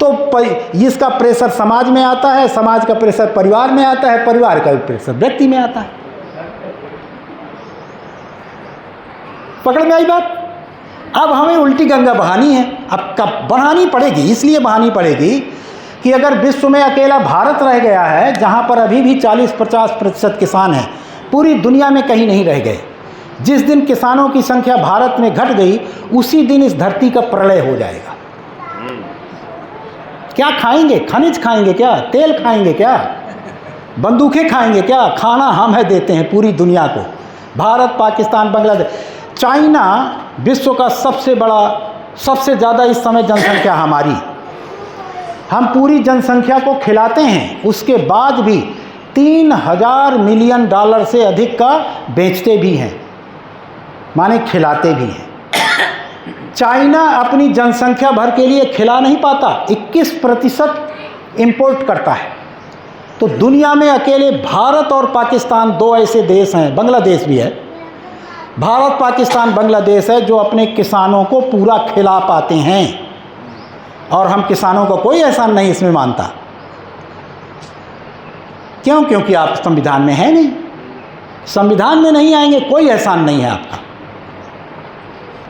तो इसका प्रेशर समाज में आता है, समाज का प्रेशर परिवार में आता है, परिवार का प्रेशर व्यक्ति में आता है। पकड़ में आई बात? अब हमें उल्टी गंगा बहानी है। अब कब बहानी पड़ेगी? इसलिए बहानी पड़ेगी कि अगर विश्व में अकेला भारत रह गया है, जहाँ पर अभी भी 40-50% किसान हैं, पूरी दुनिया में कहीं नहीं रह गए। जिस दिन किसानों की संख्या भारत में घट गई, उसी दिन इस धरती का प्रलय हो जाएगा। क्या खाएंगे? खनिज खाएंगे क्या? तेल खाएंगे क्या? बंदूकें खाएंगे क्या? खाना हम है देते हैं पूरी दुनिया को। भारत, पाकिस्तान, बांग्लादेश, चाइना विश्व का सबसे बड़ा, सबसे ज़्यादा इस समय जनसंख्या हमारी। हम पूरी जनसंख्या को खिलाते हैं, उसके बाद भी 3000 मिलियन डॉलर से अधिक का बेचते भी हैं, माने खिलाते भी हैं। चाइना अपनी जनसंख्या भर के लिए खिला नहीं पाता, 21% इंपोर्ट करता है। तो दुनिया में अकेले भारत और पाकिस्तान दो ऐसे देश हैं, बांग्लादेश भी है, भारत, पाकिस्तान, बांग्लादेश है, जो अपने किसानों को पूरा खिला पाते हैं। और हम किसानों का कोई एहसान नहीं इसमें मानता। क्यों? क्योंकि आप संविधान में हैं नहीं। संविधान में नहीं आएंगे, कोई एहसान नहीं है आपका।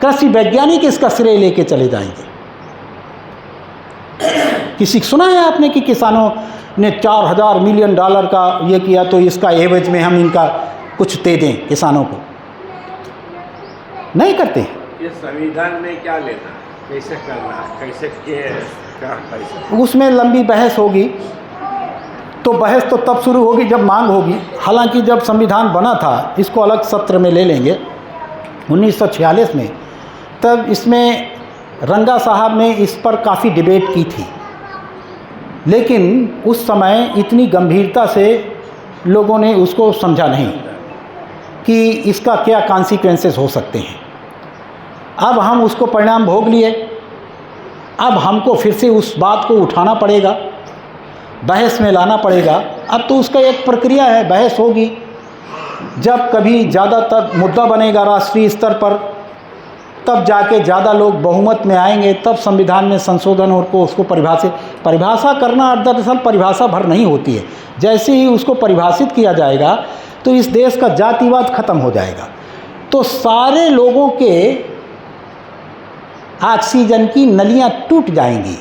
कृषि वैज्ञानिक इसका श्रेय लेके चले जाएंगे। किसी सुना है आपने कि किसानों ने 4000 मिलियन डॉलर का ये किया, तो इसका एवज में हम इनका कुछ दे दें किसानों को? नहीं करते। ये संविधान में क्या लेना, कैसे करना, कैसे कैसे? उसमें लंबी बहस होगी। तो बहस तो तब शुरू होगी जब मांग होगी। हालांकि जब संविधान बना था, इसको अलग सत्र में ले लेंगे, 1946 में, तब इसमें रंगा साहब ने इस पर काफ़ी डिबेट की थी। लेकिन उस समय इतनी गंभीरता से लोगों ने उसको समझा नहीं कि इसका क्या कॉन्सिक्वेंसेस हो सकते हैं। अब हम उसको परिणाम भोग लिए। अब हमको फिर से उस बात को उठाना पड़ेगा, बहस में लाना पड़ेगा। अब तो उसका एक प्रक्रिया है, बहस होगी। जब कभी ज़्यादातर मुद्दा बनेगा राष्ट्रीय स्तर पर, तब जाके ज़्यादा लोग बहुमत में आएंगे, तब संविधान में संशोधन और को उसको परिभाषा करना दरअसल परिभाषा भर नहीं होती है। जैसे ही उसको परिभाषित किया जाएगा तो इस देश का जातिवाद खत्म हो जाएगा। तो सारे लोगों के ऑक्सीजन की नलियां टूट जाएंगी।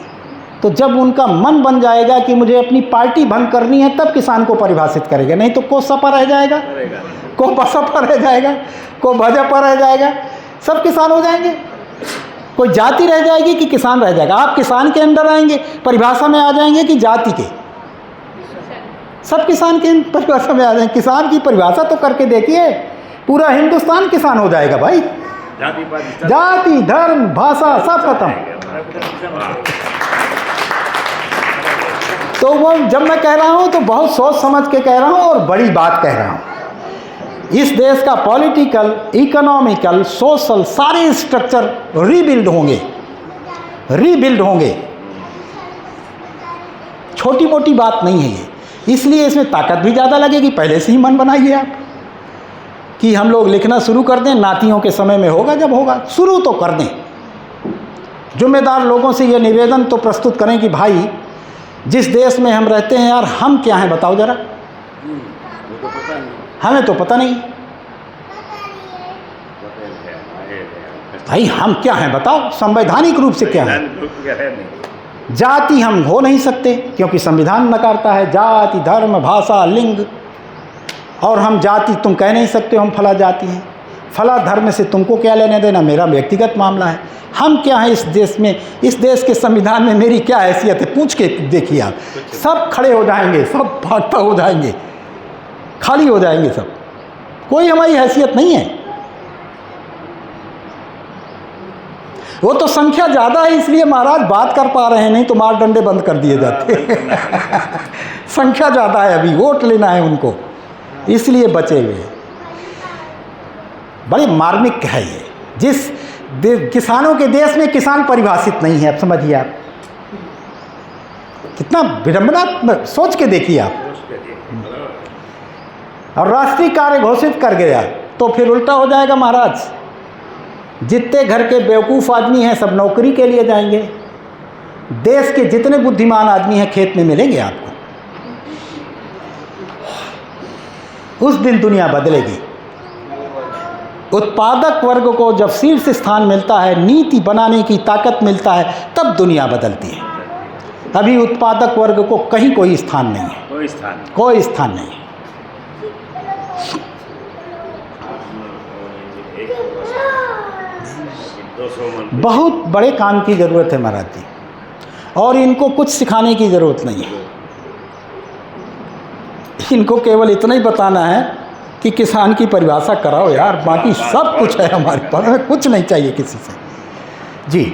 तो जब उनका मन बन जाएगा कि मुझे अपनी पार्टी भंग करनी है, तब किसान को परिभाषित करेगा, नहीं तो को सपा रह जाएगा, को बसपा रह जाएगा, को भाजपा रह जाएगा, सब किसान हो जाएंगे। कोई जाति रह जाएगी कि किसान रह जाएगा। आप किसान के अंदर आएंगे, परिभाषा में आ जाएंगे कि जाति के, सब किसान के परिभाषा में आ जाएंगे। किसान की परिभाषा तो करके देखिए, पूरा हिंदुस्तान किसान हो जाएगा भाई। जाति, धर्म, भाषा सब खत्म। तो वो जब मैं कह रहा हूँ तो बहुत सोच समझ के कह रहा हूँ और बड़ी बात कह रहा हूँ। इस देश का पॉलिटिकल, इकोनॉमिकल, सोशल सारे स्ट्रक्चर रीबिल्ड होंगे, रीबिल्ड होंगे। छोटी मोटी बात नहीं है ये, इसलिए इसमें ताकत भी ज़्यादा लगेगी। पहले से ही मन बनाइए आप कि हम लोग लिखना शुरू कर दें, नातियों के समय में होगा, जब होगा शुरू तो कर दें। जिम्मेदार लोगों से ये निवेदन तो प्रस्तुत करें कि भाई जिस देश में हम रहते हैं यार, हम क्या हैं बताओ जरा, हमें तो पता नहीं भाई हम क्या हैं बताओ, संवैधानिक रूप से क्या है। जाति हम हो नहीं सकते क्योंकि संविधान नकारता है जाति, धर्म, भाषा, लिंग। और हम जाति तुम कह नहीं सकते हम फला जाति हैं, फला धर्म से तुमको क्या लेने देना, मेरा व्यक्तिगत मामला है। हम क्या हैं इस देश में, इस देश के संविधान में मेरी क्या हैसियत है, पूछ के देखिए आप। सब खड़े हो जाएंगे, सब भागता हो जाएंगे, खाली हो जाएंगे सब, कोई हमारी हैसियत नहीं है। वो तो संख्या ज़्यादा है इसलिए महाराज बात कर पा रहे हैं, नहीं तो मार डंडे बंद कर दिए जाते। संख्या ज़्यादा है, अभी वोट लेना है उनको, इसलिए बचे हुए। बड़े मार्मिक है ये। जिस किसानों के देश में किसान परिभाषित नहीं है, अब समझिए आप कितना विडंबना, सोच के देखिए आप। और राष्ट्रीय कार्य घोषित कर गया तो फिर उल्टा हो जाएगा महाराज। जितने घर के बेवकूफ़ आदमी हैं सब नौकरी के लिए जाएंगे, देश के जितने बुद्धिमान आदमी हैं खेत में मिलेंगे आपको। उस दिन दुनिया बदलेगी। उत्पादक वर्ग को जब शीर्ष स्थान मिलता है, नीति बनाने की ताकत मिलता है, तब दुनिया बदलती है। अभी उत्पादक वर्ग को कहीं कोई स्थान नहीं है, कोई स्थान नहीं है। बहुत बड़े काम की ज़रूरत है महाराज जी, और इनको कुछ सिखाने की ज़रूरत नहीं है। इनको केवल इतना ही बताना है कि किसान की परिभाषा कराओ यार, बाकी सब कुछ है हमारे पास, हमें कुछ नहीं चाहिए किसी से जी।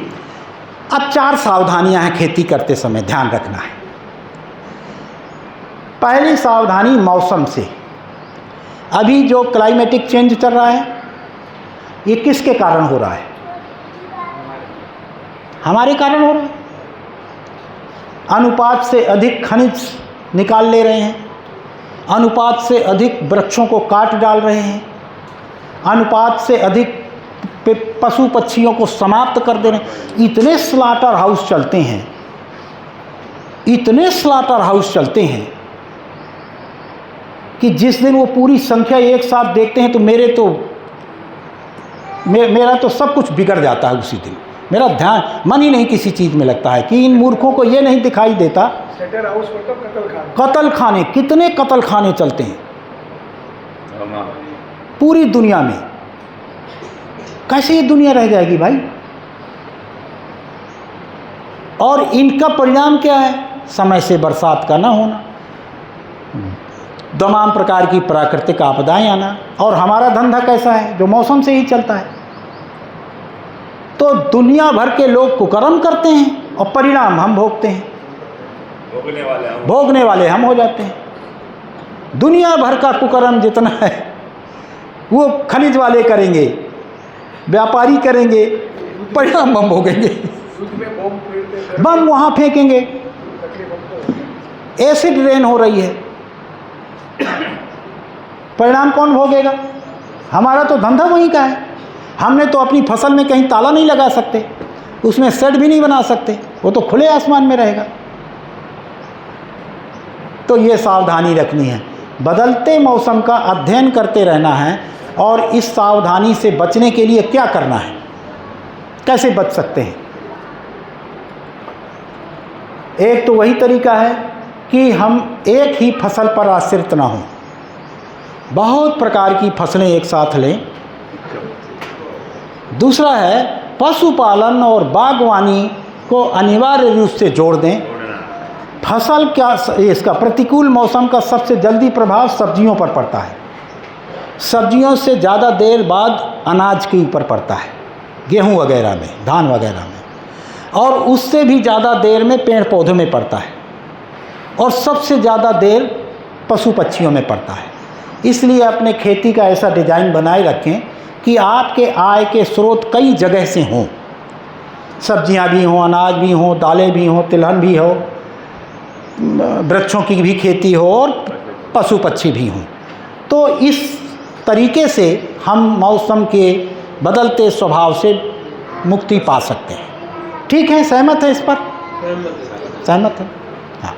अब 4 सावधानियां हैं खेती करते समय, ध्यान रखना है। पहली सावधानी मौसम से। अभी जो क्लाइमेटिक चेंज चल रहा है ये किसके कारण हो रहा है? हमारे कारण हो रहा है। अनुपात से अधिक खनिज निकाल ले रहे हैं, अनुपात से अधिक वृक्षों को काट डाल रहे हैं, अनुपात से अधिक पशु पक्षियों को समाप्त कर दे रहे हैं। इतने स्लाटर हाउस चलते हैं, इतने स्लाटर हाउस चलते हैं कि जिस दिन वो पूरी संख्या एक साथ देखते हैं तो मेरा तो सब कुछ बिगड़ जाता है उसी दिन। मेरा ध्यान मन ही नहीं किसी चीज़ में लगता है कि इन मूर्खों को ये नहीं दिखाई देता। कत्ल खाने, कितने कत्ल खाने चलते हैं पूरी दुनिया में। कैसे ये दुनिया रह जाएगी भाई? और इनका परिणाम क्या है? समय से बरसात का ना होना, तमाम प्रकार की प्राकृतिक आपदाएं आना। और हमारा धंधा कैसा है? जो मौसम से ही चलता है। तो दुनिया भर के लोग कुकर्म करते हैं और परिणाम हम भोगते हैं, भोगने वाले हम हो जाते हैं। दुनिया भर का कुकर्म जितना है वो खनिज वाले करेंगे, व्यापारी करेंगे, परिणाम हम भोगेंगे। बम वहाँ फेंकेंगे, एसिड रेन हो रही है, परिणाम कौन भोगेगा? हमारा तो धंधा वहीं का है। हमने तो अपनी फसल में कहीं ताला नहीं लगा सकते, उसमें शेड भी नहीं बना सकते, वो तो खुले आसमान में रहेगा। तो ये सावधानी रखनी है, बदलते मौसम का अध्ययन करते रहना है। और इस सावधानी से बचने के लिए क्या करना है, कैसे बच सकते हैं? एक तो वही तरीका है कि हम एक ही फसल पर आश्रित ना हों, बहुत प्रकार की फसलें एक साथ लें। दूसरा है पशुपालन और बागवानी को अनिवार्य रूप से जोड़ दें। फसल क्या, इसका प्रतिकूल मौसम का सबसे जल्दी प्रभाव सब्जियों पर पड़ता है। सब्जियों से ज़्यादा देर बाद अनाज के ऊपर पड़ता है, गेहूं वगैरह में, धान वगैरह में, और उससे भी ज़्यादा देर में पेड़ पौधों में पड़ता है, और सबसे ज़्यादा देर पशु पक्षियों में पड़ता है। इसलिए अपने खेती का ऐसा डिज़ाइन बनाए रखें कि आपके आय के स्रोत कई जगह से हों, सब्जियां भी हों, अनाज भी हों, दालें भी हों, तिलहन भी हो, वृक्षों की भी खेती हो और पशु पक्षी भी हों। तो इस तरीके से हम मौसम के बदलते स्वभाव से मुक्ति पा सकते हैं। ठीक है, सहमत है इस पर? सहमत है? हाँ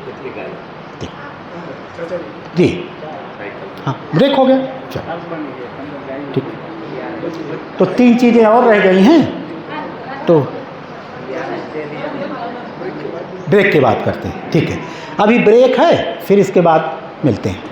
जी, हाँ ब्रेक हो गया, चलो ठीक। तो 3 चीज़ें और रह गई हैं, तो ब्रेक के बाद करते हैं। ठीक है, अभी ब्रेक है, फिर इसके बाद मिलते हैं।